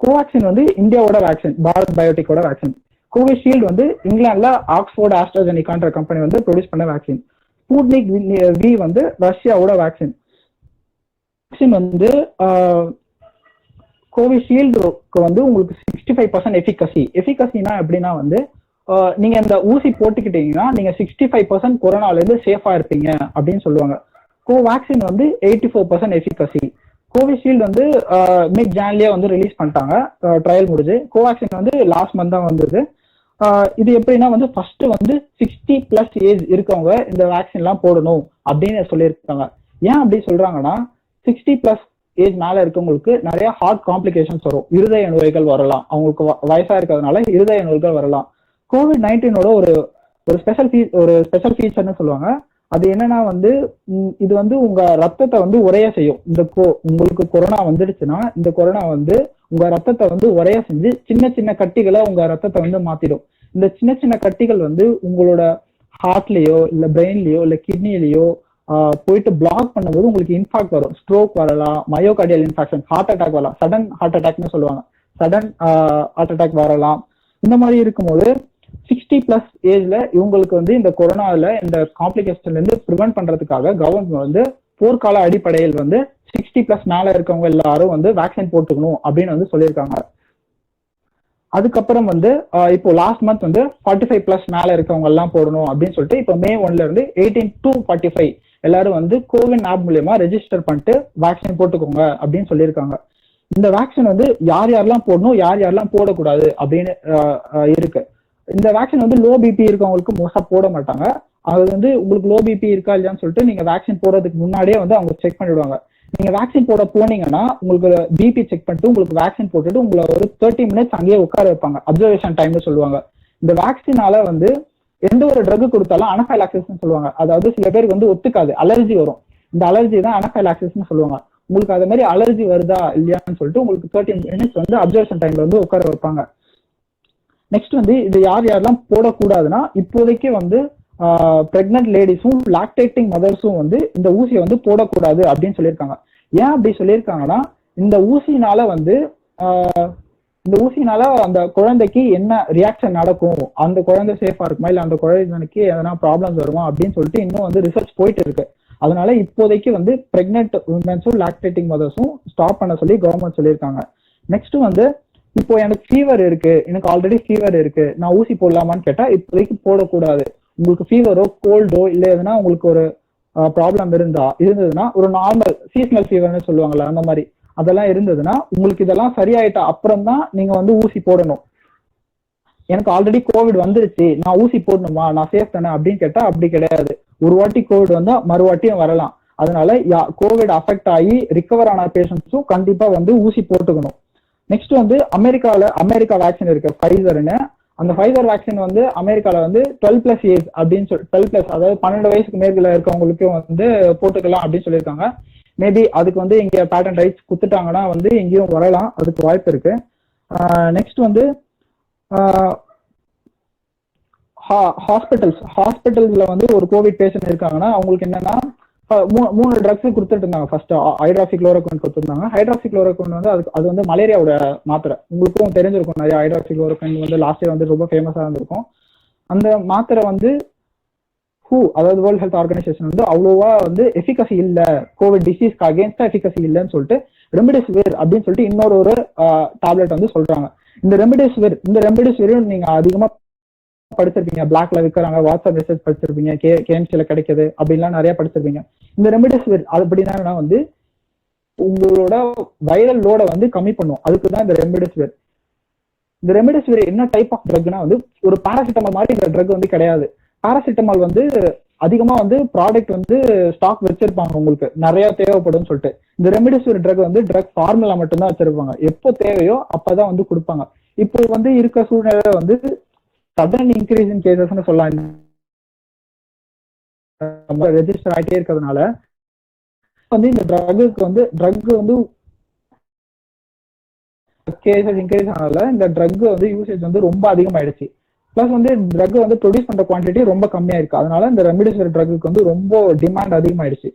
கோவேக்சின் வந்து இந்தியாவோட வேக்சின், பாரத் பயோடெக்கோட வேக்சின். கோவிஷீல்டு வந்து இங்கிலாந்துல ஆக்ஸ்போர்ட் ஆஸ்ட்ராஜெனிகான்ற கம்பெனி வந்து ப்ரொடியூஸ் பண்ண வேக்சின். ஸ்புட்னிக் V வந்து ரஷ்யாவோட வேக்சின். வேக்சின் வந்து கோவிஷீல்டுக்கு வந்து உங்களுக்கு 65% எஃபிகசினா எப்படின்னா வந்து நீங்க இந்த ஊசி போட்டுக்கிட்டீங்கன்னா நீங்க 65% கொரோனால இருந்து சேஃபா இருப்பீங்க அப்படின்னு சொல்லுவாங்க. கோவேக்சின் வந்து 84% எஃபிகசி. கோவிஷீல்டு வந்து மிட் ஜான்லயே வந்து ரிலீஸ் பண்ணிட்டாங்க, ட்ரையல் முடிஞ்சு. கோவேக்சின் வந்து லாஸ்ட் மந்த் தான் வந்தது. இது எப்படின்னா வந்து ஃபர்ஸ்ட் வந்து 60+ ஏஜ் இருக்கவங்க இந்த வேக்சின் எல்லாம் போடணும் அப்படின்னு சொல்லியிருக்காங்க. ஏன் அப்படி சொல்றாங்கன்னா, 60+ ஏஜ் மேல இருக்கவங்களுக்கு நிறைய ஹார்ட் காம்ப்ளிகேஷன்ஸ் வரும், இருதய நோய்கள் வரலாம். அவங்களுக்கு வயசா இருக்கிறதுனால இருதய நோய்கள் வரலாம். COVID-19ஓட ஒரு ஸ்பெஷல் ஃபீச்சர்னு சொல்லுவாங்க. அது என்னன்னா வந்து இது வந்து உங்க ரத்தத்தை வந்து உறைய செய்யும். உங்களுக்கு கொரோனா வந்துடுச்சுன்னா இந்த கொரோனா வந்து உங்க ரத்தத்தை வந்து உறைய செஞ்சு சின்ன சின்ன கட்டிகளை உங்க ரத்தத்தை வந்து மாத்திடும். இந்த சின்ன சின்ன கட்டிகள் வந்து உங்களோட ஹார்ட்லயோ இல்ல பிரெயின்லயோ இல்ல கிட்னிலயோ போயிட்டு பிளாக் பண்ணும்போது உங்களுக்கு இன்ஃபாக்ட் வரும், ஸ்ட்ரோக் வரலாம், மயோகார்டியல் இன்ஃபாக்ஷன், ஹார்ட் அட்டாக் வரலாம், சடன் ஹார்ட் அட்டாக்னு சொல்லுவாங்க. சடன் ஹார்ட் அட்டாக் வரலாம். இந்த மாதிரி இருக்கும்போது 60+ ஏஜ்ல இவங்களுக்கு வந்து இந்த கொரோனால இந்த காம்ப்ளிகேஷன்ல இருந்து ப்ரிவென்ட் பண்றதுக்காக கவர்மெண்ட் வந்து போர்க்கால அடிப்படையில் வந்து 60+ மேல இருக்கவங்க எல்லாரும் வந்து வேக்சின் போட்டுக்கணும் அப்படின்னு வந்து சொல்லியிருக்காங்க. அதுக்கப்புறம் வந்து இப்போ லாஸ்ட் மந்த் வந்து 45+ மேல இருக்கவங்க எல்லாம் போடணும் அப்படின்னு சொல்லிட்டு இப்போ May 1 இருந்து 18 to 45 எல்லாரும் வந்து கோவின் ஆப் மூலியமா ரெஜிஸ்டர் பண்ணிட்டு வேக்சின் போட்டுக்கோங்க அப்படின்னு சொல்லியிருக்காங்க. இந்த வேக்சின் வந்து யார் யாரெல்லாம் போடணும், யார் யாரெல்லாம் போடக்கூடாது அப்படின்னு இருக்கு. இந்த வேக்சின் வந்து லோ பிபி இருக்கவங்களுக்கு மோஸ்டா போட மாட்டாங்க. அது வந்து உங்களுக்கு லோ பிபி இருக்கா இல்லையான்னு சொல்லிட்டு நீங்க வேக்சின் போடுறதுக்கு முன்னாடியே வந்து அவங்க செக் பண்ணிடுவாங்க. நீங்க வேக்சின் போட போனீங்கன்னா உங்களுக்கு பிபி செக் பண்ணிட்டு உங்களுக்கு வேக்சின் போட்டுட்டு உங்களை ஒரு 30 மினிட்ஸ் அங்கேயே உட்கார வைப்பாங்க, அப்சர்வேஷன் டைம்னு சொல்லுவாங்க. இந்த வேக்சினால வந்து எந்த ஒரு ட்ரக் கொடுத்தாலும் அனஃபைலாக்சிஸ்னு சொல்லுவாங்க. அதாவது சில பேருக்கு வந்து ஒத்துக்காது, அலர்ஜி வரும். இந்த அலர்ஜி தான் அனஃபைலாக்சிஸ்னு சொல்லுவாங்க. உங்களுக்கு அது மாதிரி அலர்ஜி வருதா இல்லையான்னு சொல்லிட்டு உங்களுக்கு 30 மினிட்ஸ் வந்து அப்சர்வேஷன் டைம்ல வந்து உட்கார வைப்பாங்க. நெக்ஸ்ட் வந்து இது யார் யாரெல்லாம் போடக்கூடாதுன்னா, இப்போதைக்கு வந்து பிரெக்னன்ட் லேடிஸும் லாக்டேட்டிங் மதர்ஸும் வந்து இந்த ஊசியை வந்து போடக்கூடாது அப்படின்னு சொல்லியிருக்காங்க. ஏன் அப்படி சொல்லியிருக்காங்கன்னா, இந்த ஊசினால வந்து அந்த குழந்தைக்கு என்ன ரியாக்ஷன் நடக்கும், அந்த குழந்தை சேஃபா இருக்குமா இல்ல அந்த குழந்தைக்கு எதனா ப்ராப்ளம்ஸ் வருமா அப்படின்னு சொல்லிட்டு இன்னும் வந்து ரிசர்ச் போயிட்டு இருக்கு. அதனால இப்போதைக்கு வந்து பிரெக்னென்ட் உமன்ஸும் லாக்டேட்டிங் மதர்ஸும் ஸ்டாப் பண்ண சொல்லி கவர்மெண்ட் சொல்லியிருக்காங்க. நெக்ஸ்ட் வந்து இப்போ எனக்கு ஃபீவர் இருக்கு, எனக்கு ஆல்ரெடி ஃபீவர் இருக்கு, நான் ஊசி போடலாமான்னு கேட்டா இப்போதைக்கு போடக்கூடாது. உங்களுக்கு ஃபீவரோ கோல்டோ இல்லை எதுனா உங்களுக்கு ஒரு ப்ராப்ளம் இருந்ததுன்னா ஒரு நார்மல் சீசனல் ஃபீவர்னு சொல்லுவாங்கல்ல, அந்த மாதிரி அதெல்லாம் இருந்ததுன்னா உங்களுக்கு இதெல்லாம் சரியாயிட்ட அப்புறம் தான் நீங்க வந்து ஊசி போடணும். எனக்கு ஆல்ரெடி கோவிட் வந்துருச்சு, நான் ஊசி போடணுமா, நான் சேஃப் தானே அப்படின்னு கேட்டா அப்படி கிடையாது. ஒரு வாட்டி கோவிட் வந்தா மறுவாட்டியும் வரலாம். அதனால கோவிட் அஃபெக்ட் ஆகி ரிகவர் ஆன பேஷண்ட்ஸும் கண்டிப்பா வந்து ஊசி போட்டுக்கணும். நெக்ஸ்ட் வந்து அமெரிக்கா வேக்சின் இருக்கு ஃபைசர்னு. அந்த ஃபைசர் வேக்சின் வந்து அமெரிக்கால வந்து 12+ ஏஜ் அப்படின்னு சொல்லி 12+, அதாவது 12 வயசுக்கு மேற்குல இருக்கவங்களுக்கும் வந்து போட்டுக்கலாம் அப்படின்னு சொல்லியிருக்காங்க. மேபி அதுக்கு வந்து இங்க பேட்டன்ட் ரைட்ஸ் குத்துட்டாங்கன்னா வந்து எங்கேயும் வரலாம், அதுக்கு வாய்ப்பு இருக்கு. நெக்ஸ்ட் வந்து ஹாஸ்பிட்டல்ஸ்ல வந்து ஒரு கோவிட் பேஷண்ட் இருக்காங்கன்னா அவங்களுக்கு என்னன்னா 3 ட்ரக்ஸ் கொடுத்துட்டு இருந்தாங்க. ஃபர்ஸ்ட் ஹைட்ராக்சிக்ளோரோகுயின் கொடுத்துருந்தாங்க. ஹைட்ராக்சிக்ளோரோகுயின் வந்து அது வந்து மலேரியாவோட மாத்திரை, உங்களுக்கும் தெரிஞ்சிருக்கும். நிறைய ஹைட்ராக்சிக்ளோரோகுயின் வந்து லாஸ்ட் இயர் வந்து ரொம்ப ஃபேமஸா இருந்திருக்கும். அந்த மாத்திரை வந்து அதாவது வேர்ல்ட் ஹெல்த் ஆர்கனைசேஷன் வந்து அவ்வளோவா வந்து எஃபிகசி இல்ல, கோவிட் டிசீஸ்க்கு அகேன்ஸ்டா எஃபிகசி இல்லைன்னு சொல்லிட்டு ரெம்டெசிவிர் அப்படின்னு சொல்லிட்டு இன்னொரு டேப்லெட் வந்து சொல்றாங்க. இந்த ரெம்டெசிவிர் நீங்க அதிகமா படிச்சிருப்பீங்க, பிளாக்ல விற்கிறாங்க, வாட்ஸ்அப் மெசேஜ் படிச்சிருப்பீங்க, கேஎம்சில கிடைக்குது அப்படின்லாம் நிறைய படிச்சிருப்பீங்க. இந்த ரெம்டெசிவிர் அப்படின்னா வந்து உங்களோட வைரல் லோட வந்து கம்மி பண்ணும், அதுக்குதான் இந்த ரெம்டெசிவிர். இந்த ரெம்டெசிவிர் என்ன டைப் ஆஃப் ட்ரக்னா வந்து ஒரு பாராசிட்டமால் மாதிரி இந்த ட்ரக் வந்து கிடையாது. பாராசிட்டமால் வந்து அதிகமா வந்து ப்ராடக்ட் வந்து ஸ்டாக் வச்சிருப்பாங்க, உங்களுக்கு நிறைய தேவைப்படும் சொல்லிட்டு. இந்த ரெம்டெசிவிர் ட்ரக் வந்து ட்ரக் ஃபார்முலா மட்டும்தான் வச்சிருப்பாங்க, எப்போ தேவையோ அப்பதான் வந்து கொடுப்பாங்க. இப்போ வந்து இருக்க சூழ்நிலை வந்து சடன் இன்க்ரீஸ் இன் கேசஸ்ன்னு சொல்லலாம். ரெஜிஸ்டர் ஆகிட்டே இருக்கிறதுனால வந்து இந்த ட்ரக் வந்து கேசஸ் இன்க்ரீஸ் ஆனதால இந்த ட்ரக் வந்து யூசேஜ் வந்து ரொம்ப அதிகமாயிடுச்சு. பிளஸ் வந்து ட்ரக் வந்து ப்ரொடியூஸ் பண்ற குவான்டிட்டி ரொம்ப கம்மியா இருக்கு. அதனால இந்த ரெம்டெசிவிர் ட்ரக்கு வந்து ரொம்ப டிமாண்ட் அதிகமாயிடுச்சு.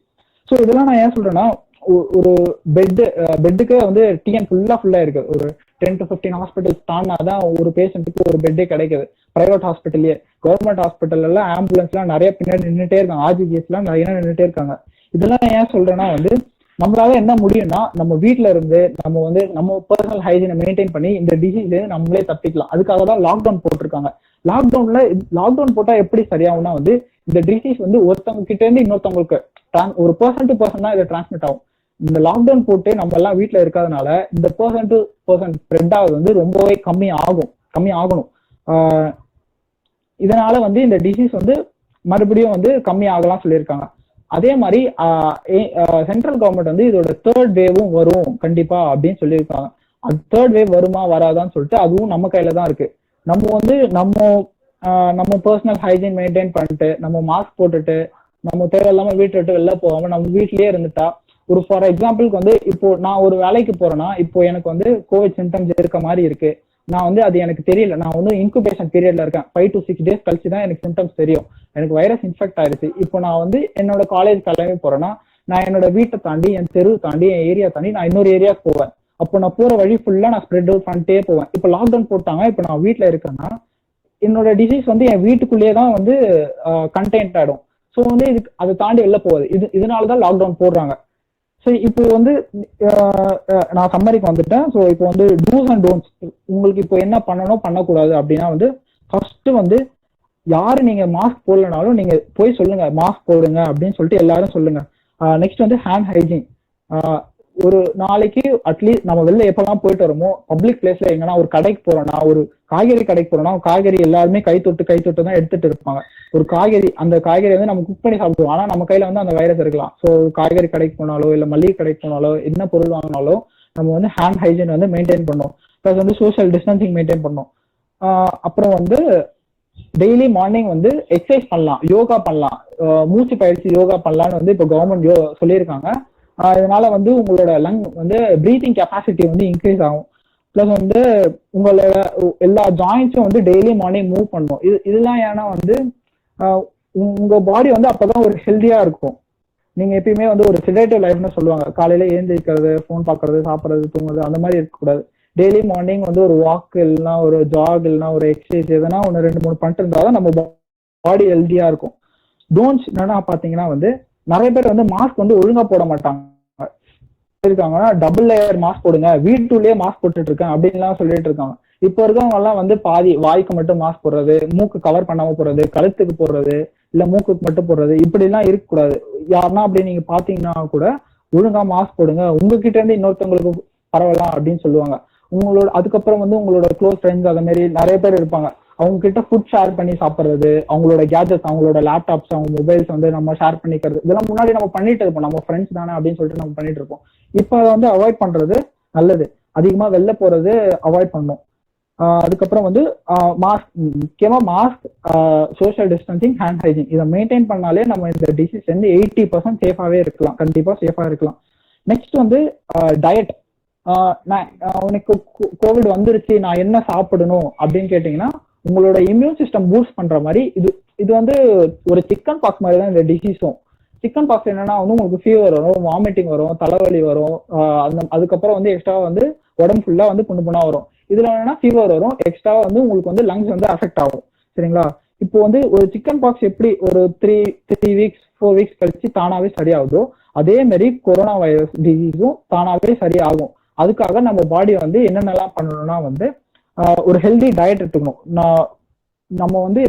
ஸோ இதெல்லாம் நான் ஏன் சொல்றேன்னா, ஒரு பெட்டுக்கே வந்து டிஎன் ஃபுல்லா இருக்கு. ஒரு 10 to 15 ஹாஸ்பிட்டல்ஸ் தாண்டாதான் ஒரு பேஷண்ட்டுக்கு ஒரு பெட்டே கிடைக்குது. பிரைவேட் ஹாஸ்பிட்டல்லே, கவர்மெண்ட் ஹாஸ்பிட்டல் எல்லாம் ஆம்புலன்ஸ் எல்லாம் நிறைய பின்னாடி நின்றுட்டே இருக்காங்க, ஆர்ஜிஜிஎஸ் எல்லாம் நிறைய நின்றுட்டே இருக்காங்க. இதெல்லாம் ஏன் சொல்றேன்னா வந்து நம்மளால என்ன முடியும்னா நம்ம வீட்டுல இருந்து நம்ம வந்து நம்ம பர்சனல் ஹைஜீனை மெயின்டைன் பண்ணி இந்த டிசீஸ்ல நம்மளே தப்பிக்கலாம். அதுக்காக தான் லாக்டவுன் போட்டிருக்காங்க. லாக்டவுன் போட்டா எப்படி சரியாகும்னா வந்து இந்த டிசீஸ் வந்து ஒருத்தவங்க கிட்ட இருந்து இன்னொருத்தவங்களுக்கு ஒரு பர்சன் டு பர்சன் தான் இதை டிரான்ஸ்மிட் ஆகும். இந்த லாக்டவுன் போட்டு நம்ம எல்லாம் வீட்டுல இருக்கிறதுனால இந்த பர்சன் டு பர்சன் ஸ்ப்ரெட் ஆகுது வந்து ரொம்பவே கம்மி ஆகணும். இதனால வந்து இந்த டிசீஸ் வந்து மறுபடியும் வந்து கம்மி ஆகலாம் சொல்லியிருக்காங்க. அதே மாதிரி சென்ட்ரல் கவர்மெண்ட் வந்து இதோட 3rd வேவும் வரும் கண்டிப்பா அப்படின்னு சொல்லியிருக்காங்க. அது 3rd வேவ் வருமா வராதான்னு சொல்லிட்டு அதுவும் நம்ம கையில தான் இருக்கு. நம்ம வந்து நம்ம பர்சனல் ஹைஜீன் மெயின்டைன் பண்ணிட்டு நம்ம மாஸ்க் போட்டுட்டு நம்ம தேவையில்லாம வீட்டை விட்டு வெளில போகாம நம்ம வீட்லயே இருந்துட்டா, ஒரு ஃபார் எக்ஸாம்பிளுக்கு வந்து இப்போ நான் ஒரு வேலைக்கு போறேன்னா இப்போ எனக்கு வந்து கோவிட் சிம்டம்ஸ் இருக்க மாதிரி இருக்கு, நான் வந்து அது எனக்கு தெரியல, நான் வந்து இன்குபேஷன் பீரியட்ல இருக்கேன், 5 to 6 days கழிச்சு தான் எனக்கு சிம்டம்ஸ் தெரியும், எனக்கு வைரஸ் இன்ஃபெக்ட் ஆயிடுச்சு. இப்போ நான் வந்து என்னோட காலேஜ் கிளம்பி போறேன்னா நான் என்னோட வீட்டை தாண்டி, என் தெருவு தாண்டி, என் ஏரியா தாண்டி நான் இன்னொரு ஏரியாவுக்கு போவேன். அப்போ நான் போற வழி ஃபுல்லா நான் ஸ்ப்ரெட் அவுட் பண்ணிட்டே போவேன். இப்போ லாக்டவுன் போட்டாங்க, இப்போ நான் வீட்டில் இருக்கேன்னா என்னோட டிசீஸ் வந்து என் வீட்டுக்குள்ளேயே தான் வந்து கண்டெய்ன்ட் ஆயிடும். ஸோ வந்து இதுக்கு அதை தாண்டி வெளில போகுது. இதனாலதான் லாக்டவுன் போடுறாங்க. ஸோ இப்போ வந்து நான் சம்மரிக்கு வந்துட்டேன். ஸோ இப்போ வந்து டூஸ் அண்ட் டோன்ட்ஸ் உங்களுக்கு இப்போ என்ன பண்ணணும் பண்ணக்கூடாது அப்படின்னா வந்து ஃபர்ஸ்ட் வந்து யாரு நீங்க மாஸ்க் போடலனாலும் நீங்க போய் சொல்லுங்க மாஸ்க் போடுங்க அப்படின்னு சொல்லிட்டு எல்லாரும் சொல்லுங்க. நெக்ஸ்ட் வந்து ஹேண்ட் ஹைஜீன். ஒரு நாளைக்கு அட்லீஸ்ட் நம்ம வெளில எப்பெல்லாம் போயிட்டு வரோமோ பப்ளிக் பிளேஸ்ல எங்கன்னா ஒரு கடைக்கு போறோம்னா, ஒரு காய்கறி கடைக்கு போறோம்னா காய்கறி எல்லாருமே கை தொட்டு தான் எடுத்துட்டு இருப்பாங்க. ஒரு காய்கறி அந்த காய்கறி வந்து நம்ம குக் பண்ணி சாப்பிடுவோம். ஆனா நம்ம கையில வந்து அந்த வைரஸ் இருக்கலாம். ஸோ காய்கறி கடைக்கு போனாலோ இல்ல மளிகை கடைக்கு போனாலோ என்ன பொருள் வாங்கினாலோ நம்ம வந்து ஹேண்ட் ஹைஜீன் வந்து மெயின்டைன் பண்ணணும். பிளஸ் வந்து சோஷியல் டிஸ்டன்சிங் மெயின்டைன் பண்ணணும். அப்புறம் வந்து டெய்லி மார்னிங் வந்து எக்ஸசைஸ் பண்ணலாம், யோகா பண்ணலாம், மூச்சு பயிற்சி யோகா பண்ணலாம்னு வந்து இப்போ கவர்மெண்ட் சொல்லியிருக்காங்க. இதனால வந்து உங்களோட லங் வந்து பிரீத்திங் கெப்பாசிட்டி வந்து இன்க்ரீஸ் ஆகும். பிளஸ் வந்து உங்களோட எல்லா ஜாயிண்ட்ஸும் வந்து டெய்லி மார்னிங் மூவ் பண்ணும். இதெல்லாம் ஏன்னா வந்து உங்க பாடி வந்து அப்பதான் ஒரு ஹெல்தியா இருக்கும். நீங்க எப்பயுமே வந்து ஒரு செடேட்டிவ் லைஃப்னு சொல்லுவாங்க. காலையில ஏந்திரிக்கிறது, ஃபோன் பாக்குறது, சாப்பிட்றது, தூங்குறது அந்த மாதிரி இருக்கக்கூடாது. டெய்லி மார்னிங் வந்து ஒரு வாக் இல்லைன்னா ஒரு ஜாக் இல்லைன்னா ஒரு எக்ஸசைஸ் எதனா ஒன்று 2-3 பண்ணிட்டு இருந்தாதான் நம்ம பாடி ஹெல்தியா இருக்கும். டோன்ட்ஸ் என்னன்னா பாத்தீங்கன்னா வந்து நிறைய பேர் வந்து மாஸ்க் வந்து ஒழுங்கா போட மாட்டாங்க. இருக்காங்கன்னா டபுள் லேயர் மாஸ்க் போடுங்க, வீட்டுலயே மாஸ்க் போட்டுட்டு இருக்கேன் அப்படின்லாம் சொல்லிட்டு இருக்காங்க. இப்போ இருக்கவங்க எல்லாம் வந்து பாதி வாய்க்கு மட்டும் மாஸ்க் போடுறது, மூக்கு கவர் பண்ணாம போடுறது, கழுத்துக்கு போடுறது, இல்ல மூக்குக்கு மட்டும் போடுறது, இப்படி எல்லாம் இருக்கக்கூடாது. யாருன்னா அப்படி நீங்க பாத்தீங்கன்னா கூட ஒழுங்கா மாஸ்க் போடுங்க, உங்ககிட்ட இருந்து இன்னொருத்தவங்களுக்கு பரவலாம் அப்படின்னு சொல்லுவாங்க. உங்களோட அதுக்கப்புறம் வந்து உங்களோட க்ளோஸ் ஃப்ரெண்ட்ஸ் அந்த மாதிரி நிறைய பேர் இருப்பாங்க. அவங்க கிட்ட ஃபுட் ஷேர் பண்ணி சாப்பிட்றது, அவங்களோட கேஜெட்ஸ், அவங்களோட லேப்டாப்ஸ், அவங்க மொபைல்ஸ் வந்து நம்ம ஷேர் பண்ணிக்கிறது, இதெல்லாம் முன்னாடி நம்ம பண்ணிட்டு இருப்போம். நம்ம ஃப்ரெண்ட்ஸ் தானே அப்படின்னு சொல்லிட்டு நம்ம பண்ணிட்டு இருப்போம். இப்போ அதை வந்து அவாய்ட் பண்றது நல்லது. அதிகமா வெளில போறது அவாய்ட் பண்ணும். அதுக்கப்புறம் வந்து மாஸ்க், முக்கியமா mask, social distancing, hand hygiene இதை மெயின்டைன் பண்ணாலே நம்ம இந்த டிசீஸ் வந்து 80% சேஃபாவே இருக்கலாம், கண்டிப்பா சேஃபா இருக்கலாம். நெக்ஸ்ட் வந்து டயட். உனக்கு கோவிட் வந்துருச்சு, நான் என்ன சாப்பிடணும் அப்படின்னு கேட்டீங்கன்னா உங்களோட இம்யூன் சிஸ்டம் பூஸ்ட் பண்ற மாதிரி இது வந்து ஒரு சிக்கன் பாக்ஸ் மாதிரி தான் இந்த டிசீஸும். சிக்கன் பாக்ஸ் என்னன்னா வந்து உங்களுக்கு ஃபீவர் வரும், வாமிட்டிங் வரும், தலைவலி வரும், அதுக்கப்புறம் வந்து எக்ஸ்ட்ரா வந்து உடம்பு ஃபுல்லா வந்து புண்ணா வரும். இதுல என்னன்னா ஃபீவர் வரும், எக்ஸ்ட்ரா வந்து உங்களுக்கு வந்து லங்ஸ் வந்து அஃபெக்ட் ஆகும். சரிங்களா? இப்போ வந்து ஒரு சிக்கன் பாக்ஸ் எப்படி ஒரு 3 வீக்ஸ் 4 வீக்ஸ் கழிச்சு தானாவே சரியாகுதோ அதே மாதிரி கொரோனா வைரஸ் டிசீஸும் தானாவே சரியாகும். அதுக்காக நம்ம பாடி வந்து என்னென்னலாம் பண்ணணும்னா வந்து ஒரு ஹெல்தி டயட் எடுத்துக்கணும். நம்ம வந்து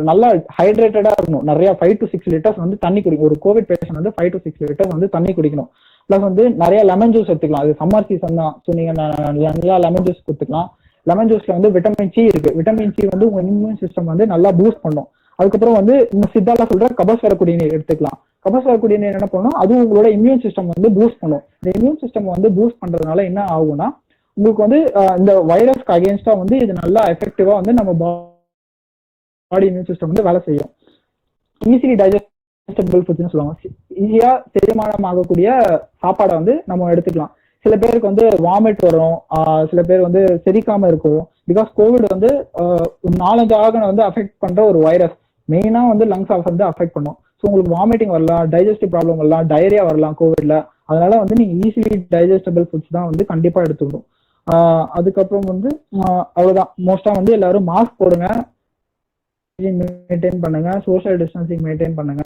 நல்லா ஹைட்ரேட்டடா இருக்கணும். நிறைய 5 to 6 லிட்டர்ஸ் வந்து தண்ணி குடிக்கணும். ஒரு கோவிட் பேஷண்ட் வந்து 5 to 6 லிட்டர்ஸ் வந்து தண்ணி குடிக்கணும். பிளஸ் வந்து நிறைய லெமன் ஜூஸ் எடுத்துக்கலாம். அது சம்மர் சீசன் தான். ஸோ நீங்க நல்லா லெமன் ஜூஸ் கொடுத்துக்கலாம். லெமன் ஜூஸ்ல வந்து விட்டமின் சி இருக்கு. விட்டமின் சி வந்து உங்க இம்யூன் சிஸ்டம் வந்து நல்லா பூஸ்ட் பண்ணும். அதுக்கப்புறம் வந்து இந்த சித்தால சொல்ற கபசுர குடிநீர் எடுத்துக்கலாம். கபசுர குடிநீர் என்ன பண்ணும், அதுவும் உங்களோட இம்யூன் சிஸ்டம் வந்து பூஸ்ட் பண்ணும். இந்த இம்யூன் சிஸ்டம் வந்து பூஸ்ட் பண்றதுனால என்ன ஆகும்னா உங்களுக்கு வந்து இந்த வைரஸ்க்கு அகேன்ஸ்டா வந்து இது நல்லா எஃபெக்டிவா வந்து நம்ம பாடி இம்யூன் சிஸ்டம் வந்து வேலை செய்யும். ஈஸிலி டைஜஸ்டபிள் ஃபுட்ஸ்னு சொல்லுவாங்க. ஈஸியா செரிமானம் ஆகக்கூடிய சாப்பாடை வந்து நம்ம எடுத்துக்கலாம். சில பேருக்கு வந்து வாமிட் வரும், சில பேர் வந்து செரிக்காம இருக்கும். பிகாஸ் கோவிட் வந்து 4-5 ஆர்கனை வந்து அஃபெக்ட் பண்ற ஒரு வைரஸ். மெயினா வந்து லங்ஸ் வந்து அஃபெக்ட் பண்ணும். ஸோ உங்களுக்கு வாமிட்டிங் வரலாம், டைஜஸ்டிவ் ப்ராப்ளம் வரலாம், டயரியா வரலாம் கோவிட்ல. அதனால வந்து நீங்க ஈஸிலி டைஜஸ்டபிள் ஃபுட்ஸ் தான் வந்து கண்டிப்பா எடுத்துக்கணும். அதுக்கப்புறம் வந்து அவ்வளவுதான். மோஸ்டா வந்து எல்லாரும் மாஸ்க் போடுங்க, மெயின்டைன் பண்ணுங்க, சோஷியல் டிஸ்டன்சிங் மெயின்டைன் பண்ணுங்க.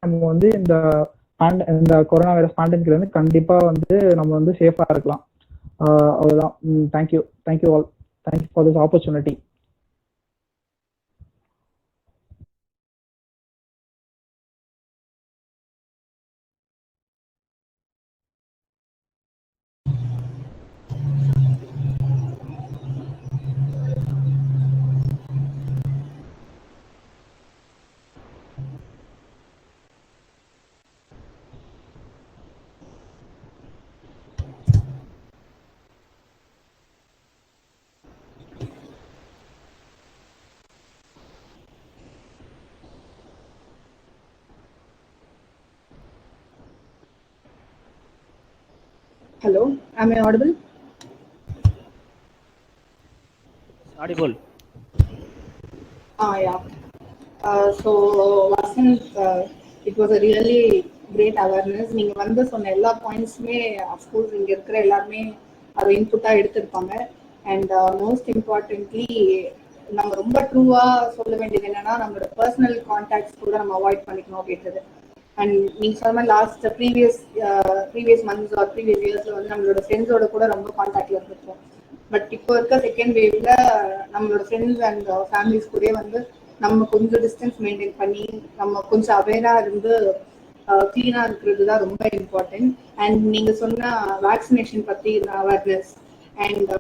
நம்ம வந்து இந்த கொரோனா வைரஸ் பேண்டமிக்ல இருந்து கண்டிப்பா வந்து நம்ம வந்து சேஃபா இருக்கலாம். அவ்வளவுதான். Thank you all. Thank you for this opportunity. Hello, am I audible? Audible. Yeah. So Vasant, it was a really great awareness. நீங்க வந்து சொன்ன எல்லா பாயிண்ட்ஸுமே அஃப்கோர்ஸ் இங்க இருக்கிற எல்லாருமே அதை இன்புட்டாக எடுத்திருப்பாங்க. அண்ட் மோஸ்ட் இம்பார்ட்டன்ட்லி நம்ம ரொம்ப ட்ரூவாக சொல்ல வேண்டியது என்னன்னா, நம்மளோட பர்சனல் கான்டாக்ட்ஸ் கூட நம்ம அவாய்ட் பண்ணிக்கணும் அப்படின்றது. அண்ட் நீங்கள் சொன்ன last previous months or previous இயர்ஸில் வந்து நம்மளோட ஃப்ரெண்ட்ஸோட கூட ரொம்ப கான்டாக்டில் இருந்திருப்போம். பட் இப்போ இருக்க செகண்ட் வேவ்ல நம்மளோட ஃப்ரெண்ட்ஸ் அண்ட் ஃபேமிலிஸ் கூட வந்து நம்ம கொஞ்சம் டிஸ்டன்ஸ் மெயின்டைன் பண்ணி நம்ம கொஞ்சம் அவேராக இருந்து க்ளீனாக இருக்கிறது தான் ரொம்ப இம்பார்ட்டன்ட். அண்ட் நீங்கள் சொன்ன வேக்சினேஷன் பற்றி அவேர்னஸ் அண்ட்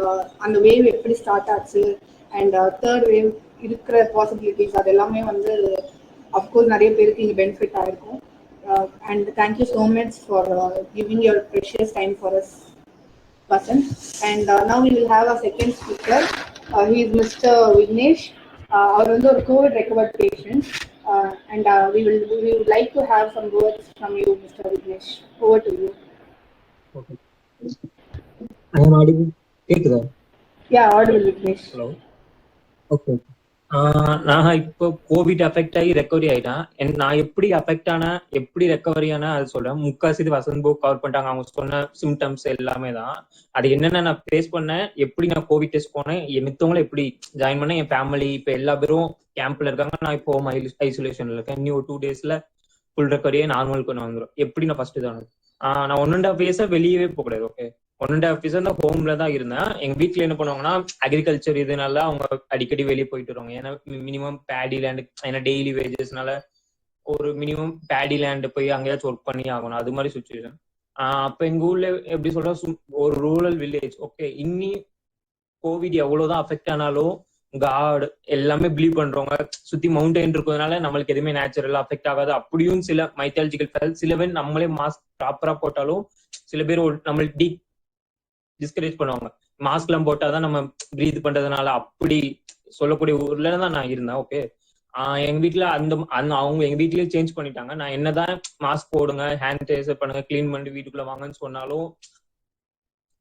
அந்த வேவ் எப்படி ஸ்டார்ட் ஆச்சு அண்ட் தேர்ட் வேவ் இருக்கிற பாசிபிலிட்டிஸ் அது எல்லாமே வந்து அஃப்கோர்ஸ் நிறைய பேருக்கு இங்கே பெனிஃபிட் ஆகிருக்கும். And thank you so much for giving your precious time for us Vasan. And now we will have a second speaker. He is Mr. Vignesh. Our COVID recovered patient. And we would like to have some words from you, Mr. Vignesh. Over to you. Okay. I am audible. Yeah, audible, Vignesh. Hello. Okay. நான் இப்போ Covid affect ஆகி recovery ஆயிட்டேன். நான் எப்படி affect ஆன எப்படி recovery ஆன அது சொல்றேன். முக்காசி வசந்த் போ கவர் பண்ணிட்டாங்க. அவங்க சொன்ன சிம்டம்ஸ் எல்லாமே தான். அது என்னென்ன நான் ஃபேஸ் பண்ணேன், எப்படி நான் கோவிட் டெஸ்ட் போனேன், மித்தவங்களும் எப்படி ஜாயின் பண்ணேன், என் ஃபேமிலி இப்போ எல்லா பேரும் கேம்ப்ல இருக்காங்க. நான் இப்போ ஐசோலேஷன்ல இருக்கேன். இன்னும் 2 daysல ஃபுல் ரெக்கவரியே நார்மலுக்கு நான் வந்துடும். எப்படி நான் ஃபர்ஸ்ட் தான் நான் 1.5 years வெளியவே போகக்கூடாது. ஓகே, 1.5 years தான் ஹோம்ல தான் இருந்தேன். எங்க வீட்டுல என்ன பண்ணுவாங்கன்னா, அக்ரிகல்ச்சர் இதனால அவங்க அடிக்கடி வெளியே போயிட்டு வருவாங்க. ஏன்னா மினிமம் பேடி லேண்ட், ஏன்னா டெய்லி வேஜஸ்னால ஒரு மினிமம் பேடி லேண்ட் போய் அங்கேயாச்சும் ஒர்க் பண்ணி ஆகணும். அது மாதிரி சுச்சுவேஷன். அப்ப எங்க ஊர்ல எப்படி சொல்ற, ஒரு ரூரல் வில்லேஜ். ஓகே, இன்னி கோவிட் எவ்வளவுதான் அஃபெக்ட் ஆனாலும் காட் எல்லாமே பிலீவ் பண்றவங்க, சுத்தி மவுண்டைன் இருக்கிறதுனால நம்மளுக்கு எதுவுமே நேச்சுரலா அஃபெக்ட் ஆகாது. அப்படியும் சில மைத்தாலஜிக்கல் ஃபேல், சில பேர் நம்மளே மாஸ்க் ப்ராப்பரா போட்டாலும் சில பேர் நம்மளுக்கு டிஸ்கரேஜ் பண்ணுவாங்க. மாஸ்க் எல்லாம் போட்டாதான் நம்ம பிரீத் பண்றதுனால, அப்படி சொல்லக்கூடிய ஊர்ல தான் நான் இருந்தேன். ஓகே, எங்க வீட்டுல அவங்க எங்க வீட்லயே சேஞ்ச் பண்ணிட்டாங்க. நான் என்னதான் மாஸ்க் போடுங்க, ஹேண்ட் சானிடைசர் பண்ணுங்க, கிளீன் பண்ணி வீட்டுக்குள்ள வாங்கன்னு சொன்னாலும்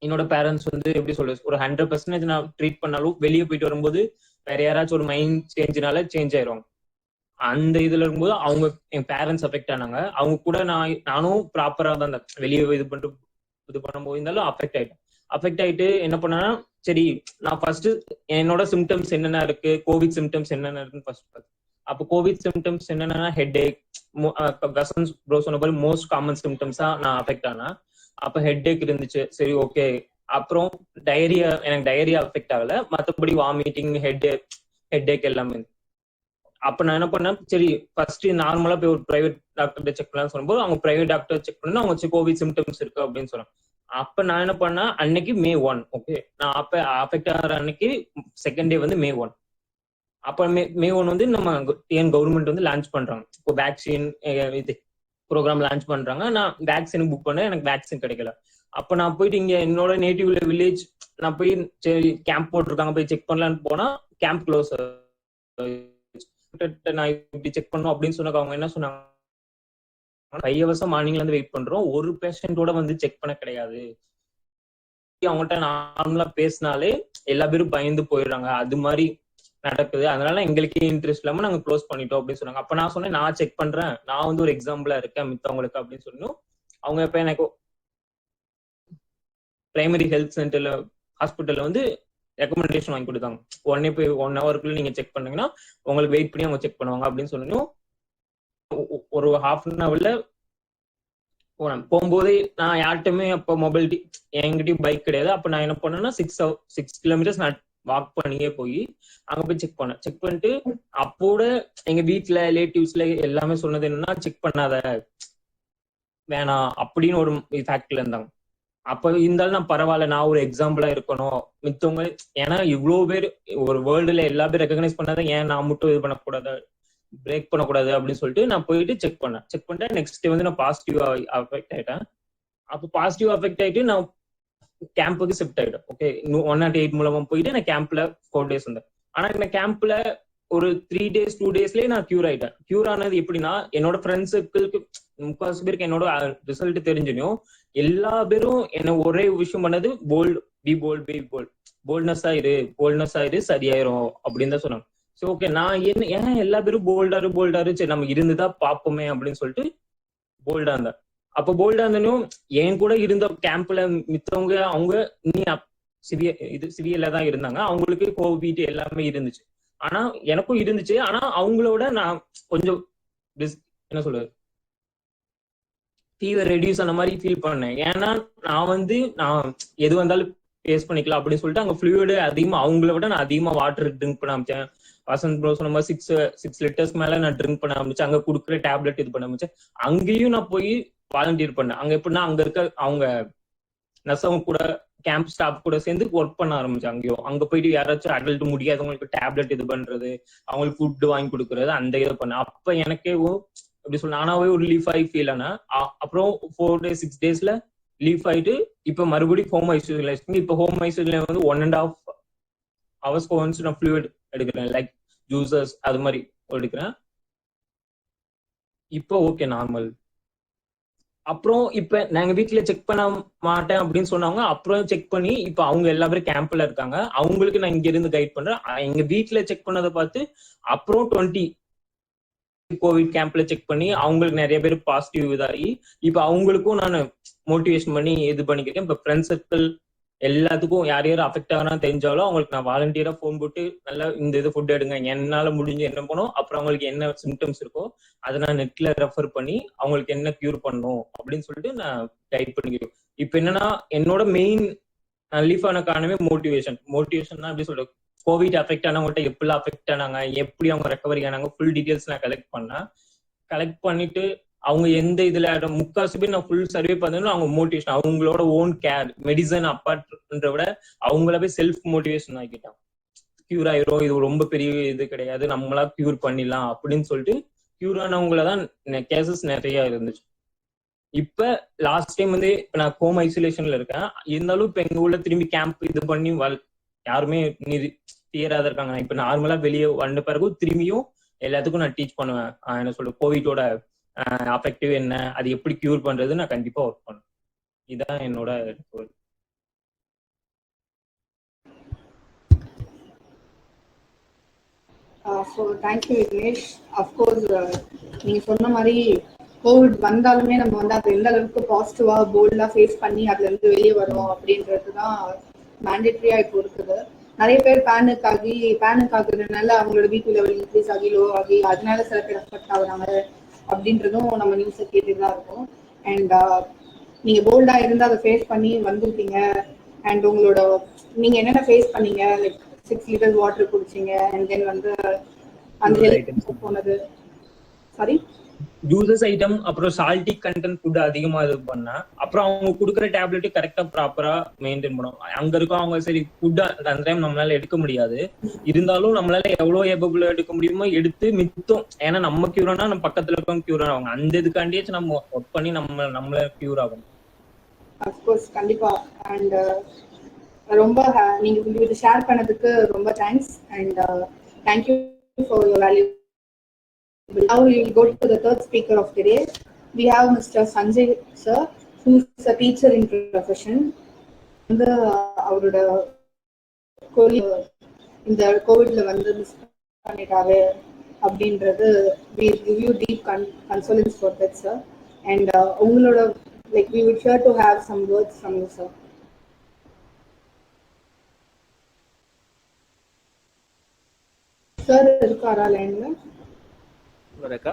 என்னோட பேரண்ட்ஸ் வந்து எப்படி சொல்றது, ஒரு 100% நான் ட்ரீட் பண்ணாலும் வெளியே போயிட்டு வரும்போது வேற யாராச்சும் ஒரு மைண்ட் சேஞ்சினால சேஞ்ச் ஆயிரும். அந்த இதுல இருக்கும்போது அவங்க என் பேரண்ட்ஸ் அஃபெக்ட் ஆனாங்க. அவங்க கூட நானும் ப்ராப்பரா தான் வெளியே இது பண்ணும்போது இருந்தாலும் அஃபெக்ட் ஆயிட்டு என்ன பண்ணா, சரி நான் ஃபர்ஸ்ட் என்னோட சிம்டம்ஸ் என்னென்ன இருக்கு, கோவிட் சிம்டம்ஸ் என்னென்ன இருக்குன்னு ஃபர்ஸ்ட். அப்போ கோவிட் சிம்டம்ஸ் என்னென்னா ஹெட் ஏக், வசந்த் ப்ரோ சொன்ன மாதிரி மோஸ்ட் காமன் சிம்டம்ஸா நான் அஃபெக்ட் ஆனேன். அப்ப ஹெட் ஏக் இருந்துச்சு. சரி, ஓகே. அப்புறம் எனக்கு டயரியா அஃபெக்ட் ஆகல, மற்றபடி வாமிட்டிங், ஹெட் ஏக் எல்லாமே. அப்ப நான் என்ன பண்ணேன், சரி ஃபர்ஸ்ட் நார்மலா போய் ஒரு பிரைவேட் டாக்டர் செக் பண்ணலாம்னு சொல்லும்போது அவங்க பிரைவேட் டாக்டர் செக் பண்ணா அவங்க கோவிட் சிம்டம்ஸ் இருக்கு அப்படின்னு சொன்னாங்க. அப்ப நான் என்ன பண்ணா, அன்னைக்கு May 1. ஓகே, நான் அப்ப அஃபெக்ட் ஆகிற அன்னைக்கு செகண்ட் டே வந்து May 1. அப்ப May 1 வந்து நம்ம கவர்மெண்ட் வந்து லான்ச் பண்றாங்க. இப்போ வேக்சின் இது ப்ரோக்ராம் லான்ச் பண்றாங்க. நான் வேக்சின் புக் பண்ணேன், எனக்கு வேக்சின் கிடைக்கல. அப்ப நான் போயிட்டு இங்க என்னோட நேட்டிவ்ல வில்லேஜ் நான் போய் சரி கேம்ப் போட்டிருக்காங்க போய் செக் பண்ணலான்னு போனா கேம்ப் க்ளோஸ். நான் இப்படி செக் பண்ணோம் அப்படின்னு சொன்னாங்க. அவங்க என்ன சொன்னாங்க, 5 hours மார்னிங்ல இருந்து வெயிட் பண்றோம், ஒரு பேஷண்டோட வந்து செக் பண்ண கிடையாது. அவங்கள்ட்ட நார்மலா பேசினாலே எல்லா பேரும் பயந்து போயிடுறாங்க. அது மாதிரி நடக்குது. அதனால எங்களுக்கே இன்ட்ரெஸ்ட் இல்லாம நாங்க க்ளோஸ் பண்ணிட்டோம் அப்படின்னு சொன்னாங்க. அப்ப நான் சொன்னேன், நான் செக் பண்றேன், நான் வந்து ஒரு எக்ஸாம்பிளா இருக்கேன் மித்தவங்களுக்கு அப்படின்னு சொன்னோம். அவங்க இப்ப எனக்கு பிரைமரி ஹெல்த் சென்டர்ல ஹாஸ்பிட்டல்ல வந்து ரெக்கமெண்டேஷன் வாங்கி கொடுத்தாங்க. உடனே போய் 1 hourக்குள்ள நீங்க செக் பண்ணீங்கன்னா உங்களுக்கு வெயிட் பண்ணி அவங்க செக் பண்ணுவாங்க அப்படின்னு சொன்னோம். ஒரு 1/2 hourல போனேன். போகும்போதே நான் யார்கிட்டயுமே அப்போ மொபைல் என்கிட்டயும் பைக் கிடையாது. அப்ப நான் என்ன பண்ணேன்னா 6 kilometers நான் வாக் பண்ணியே போய் அங்க போய் செக் பண்ணிட்டு அப்போட எங்க வீட்டுல ரிலேட்டிவ்ஸ்ல எல்லாமே சொன்னது என்னன்னா, செக் பண்ணாத வேணாம் அப்படின்னு ஒரு ஃபேக்ட்ல இருந்தாங்க. அப்ப இருந்தாலும் நான் பரவாயில்ல, நான் ஒரு எக்ஸாம்பிளா இருக்கணும் மித்தவங்க, ஏன்னா இவ்வளவு பேர் ஒரு வேர்ல்டுல எல்லா பேரும் ரெகக்னைஸ் பண்ணாத, ஏன் நான் மட்டும் இது பண்ணக்கூடாது, பிரேக் பண்ணக்கூடாது அப்படின்னு சொல்லிட்டு நான் போயிட்டு செக் பண்ணிட்டேன். நெக்ஸ்ட் டே வந்து நான் பாசிட்டிவ் அஃபெக்ட் ஆயிட்டேன். அப்போ பாசிட்டிவ் அஃபெக்ட் ஆயிட்டு நான் கேம்புக்கு ஷிஃப்ட் ஆயிட்டேன். ஓகே, 108 மூலமா போயிட்டு நான் கேம்ப்ல 4 days இருந்தேன். ஆனா இந்த கேம்ப்ல ஒரு 3 days 2 daysலயே நான் கியூர் ஆயிட்டேன். கியூர் ஆனது எப்படின்னா, என்னோட ஃப்ரெண்ட்ஸ் சர்க்கிளுக்கு 30 பேருக்கு என்னோட ரிசல்ட் தெரிஞ்சுனும் எல்லா பேரும் என்ன ஒரே விஷயம் பண்ணது, போல்ட்னஸ் ஆயிரு சரியாயிரும் அப்படின்னு தான் சொன்னாங்க. சரி, ஓகே, நான் ஏன் எல்லா பேரும் போல்டாரு சரி நம்ம இருந்துதான் பாப்போமே அப்படின்னு சொல்லிட்டு போல்டா இருந்தேன். அப்ப போல்டா இருந்தனும் என் கூட இருந்த கேம்ப்ல மித்தவங்க அவங்க நீ சிவியர்ல தான் இருந்தாங்க. அவங்களுக்கு கோவிட் எல்லாமே இருந்துச்சு. ஆனா எனக்கும் இருந்துச்சு. ஆனா அவங்களோட நான் கொஞ்சம் என்ன சொல்றது, ஃபீவர் ரெடியூஸ் ஆன மாதிரி ஃபீல் பண்ணேன். ஏன்னா நான் எது வந்தாலும் ஃபேஸ் பண்ணிக்கலாம் அப்படின்னு சொல்லிட்டு அங்க ஃப்ளூயிடு அதிகமா, அவங்கள விட நான் அதிகமா வாட்டர் ட்ரிங்க் பண்ண ஆரம்பிச்சேன். வசந்த் ப்ரோ சொன்ன மாதிரி 6 லிட்டர்ஸ் மேல நான் ட்ரிங்க் பண்ண ஆரம்பிச்சேன். அங்க குடுக்குற டேப்லெட் இது பண்ண ஆரம்பிச்சேன். அங்கேயும் நான் போய் வாலண்டியர் பண்ணேன். அங்க எப்படின்னா அங்க இருக்க அவங்க நர்ஸவங்க கூட கேம்ப் ஸ்டாஃப் கூட சேர்ந்து ஒர்க் பண்ண ஆரம்பிச்சேன். அங்க போயிட்டு யாராச்சும் அடல்ட் முடியாதவங்களுக்கு டேப்லெட் இது பண்றது, அவங்களுக்கு ஃபுட் வாங்கி கொடுக்கறது, அந்த இதை பண்ணேன். அப்ப எனக்கே எப்படி சொல்ல, நானாவே ஒரு லீஃப் ஆகி ஃபீல் ஆனேன். அப்புறம் 4 days 6 daysல லீஃப் ஆயிட்டு இப்ப மறுபடியும் ஹோம் ஐசோலேஷன். இப்ப ஹோம் ஐசோலேஷன் வந்து 1.5 hours ஒன்ஸ் நான் ஃப்ளூயிட் எடுக்கிறேன், லைக் ஜூசஸ் அது மாதிரி எடுக்கிறேன். இப்போ ஓகே, நார்மல். அப்புறம் இப்ப நாங்க வீட்டுல செக் பண்ண மாட்டேன் அப்படின்னு சொன்னாங்க. அப்புறம் செக் பண்ணி இப்ப அவங்க எல்லா பேரும் கேம்ப்ல இருக்காங்க. அவங்களுக்கு நான் இங்க இருந்து கைட் பண்றேன். எங்க வீட்டுல செக் பண்ணதை பார்த்து அப்புறம் 20 கோவிட் கேம்ப்ல செக் பண்ணி அவங்களுக்கு நிறைய பேர் பாசிட்டிவ் இதாகி இப்ப அவங்களுக்கும் நான் மோட்டிவேஷன் பண்ணி இது பண்ணிக்கிட்டேன். இப்ப ஃப்ரெண்ட்ஸ் சர்க்கிள் எல்லாத்துக்கும் யார் யாரும் அஃபெக்ட் ஆகனா தெரிஞ்சாலும் அவங்களுக்கு நான் வாலண்டியரா ஃபோன் போட்டு நல்லா இந்த இது ஃபுட் எடுங்க, என்னால முடிஞ்சு என்ன பண்ணும், அப்புறம் அவங்களுக்கு என்ன சிம்டம்ஸ் இருக்கோ அதை நான் நெட்ல ரெஃபர் பண்ணி அவங்களுக்கு என்ன கியூர் பண்ணும் அப்படின்னு சொல்லிட்டு நான் கைட் பண்ணிக்கிறேன். இப்ப என்னன்னா என்னோட மெயின் ரிலீஃப் ஆன காரணமே மோட்டிவேஷன் தான். எப்படி சொல்றது, கோவிட் அஃபெக்ட் ஆனவங்கள்ட்ட எப்படி அஃபெக்ட் ஆனாங்க, எப்படி அவங்க ரெக்கவரி ஆனாங்க, ஃபுல் டீடைல்ஸ் நான் கலெக்ட் பண்ணிட்டு அவங்க எந்த இதுல முக்காசு பேர் நான் ஃபுல் சர்வே பண்ணணும். அவங்க மோட்டிவேஷன், அவங்களோட ஓன் கேர், மெடிசன் அப்பார்ட்ன்றத விட அவங்களவே செல்ஃப் மோட்டிவேஷன் ஆகிட்டாங்க. கியூர் ஆயிரும், இது ரொம்ப பெரிய இது கிடையாது, நம்மளா கியூர் பண்ணிடலாம் அப்படின்னு சொல்லிட்டு கியூர் ஆனவங்களதான் கேசஸ் நிறைய இருந்துச்சு. இப்ப லாஸ்ட் டைம் வந்து இப்ப நான் ஹோம் ஐசோலேஷன்ல இருக்கேன். இருந்தாலும் இப்ப எங்க ஊர்ல திரும்பி கேம்ப் இது பண்ணி யாருமே கிளியரா தான் இருக்காங்க. இப்ப நார்மலா வெளியே வந்த பிறகு திரும்பியும் எல்லாத்துக்கும் நான் டீச் பண்ணுவேன். என்ன சொல்ற, கோவிட்டோட அஃபெக்டிவ் என்ன, அது எப்படி கியூர் பண்றது, நான் கண்டிப்பா ஒர்க் பண்ணுவேன். இதான் என்னோட goal. So thank you Vignesh. Of course நீங்கள் சொன்ன மாதிரி கோவிட் வந்தாலுமே நம்ம வந்து அதை எந்த அளவுக்கு பாசிட்டிவாக போல்டாக ஃபேஸ் பண்ணி அதுலேருந்து வெளியே வரோம் அப்படின்றது தான் மேண்டேட்ரியாக இப்போ இருக்குது. நிறைய பேர் பேனிக் ஆகுறதுனால அவங்களோட பிபி லெவல் இன்க்ரீஸ் ஆகி லோ ஆகி அதனால சில பேர் அஃபெக்ட் ஆகுறாங்க அப்படின்றதும் நம்ம நியூஸை கேட்டுட்டு தான் இருக்கும். அண்ட் நீங்கள் போல்டாக இருந்து அதை ஃபேஸ் பண்ணி வந்திருக்கீங்க. அண்ட் உங்களோட நீங்கள் என்னென்ன ஃபேஸ் பண்ணீங்க, லைக் 6 liters வாட்டர் குடிச்சிங்க, அண்ட் தென் வந்து அந்த ஹெல்த் போனது, சாரி ஜூசஸ் ஐட்டம், அப்புறம் சால்ட்டி கண்டென்ட் ஃபுட் அதிகமா இது பண்ணா, அப்புறம் அவங்க கொடுக்குற டேப்லெட் கரெக்டா ப்ராப்பரா மெயின்டைன் பண்ணும். அங்க இருக்கும் அவங்க சரி ஃபுட் அந்த டைம் நம்மளால எடுக்க முடியாது, இருந்தாலும் நம்மளால எவ்வளவு ஏபபிள் எடுக்க முடியுமோ எடுத்து மித்தம். ஏன்னா நம்ம கியூர் ஆனா நம்ம பக்கத்துல இருக்கவங்க கியூர் ஆகும், அந்த இதுக்காண்டியாச்சும் நம்ம ஒர்க் பண்ணி நம்மள கியூர் ஆகும். அஃப்கோர்ஸ் கண்டிப்பா. அண்ட் ரொம்ப நீங்க இது ஷேர் பண்ணதுக்கு ரொம்ப thanks. And thank you for your value. Now we will go to the third speaker of the day. We have Mr. Sanjay sir, who is a teacher in profession. And அவரோட இந்த கோவிட்ல வந்து miss பண்ணிட்டாரு அப்படின்றது we give you deep condolence for that sir. And உங்களோட like we would sure to have some words from you sir. Sir இருக்காரா லைன்ல? Rekha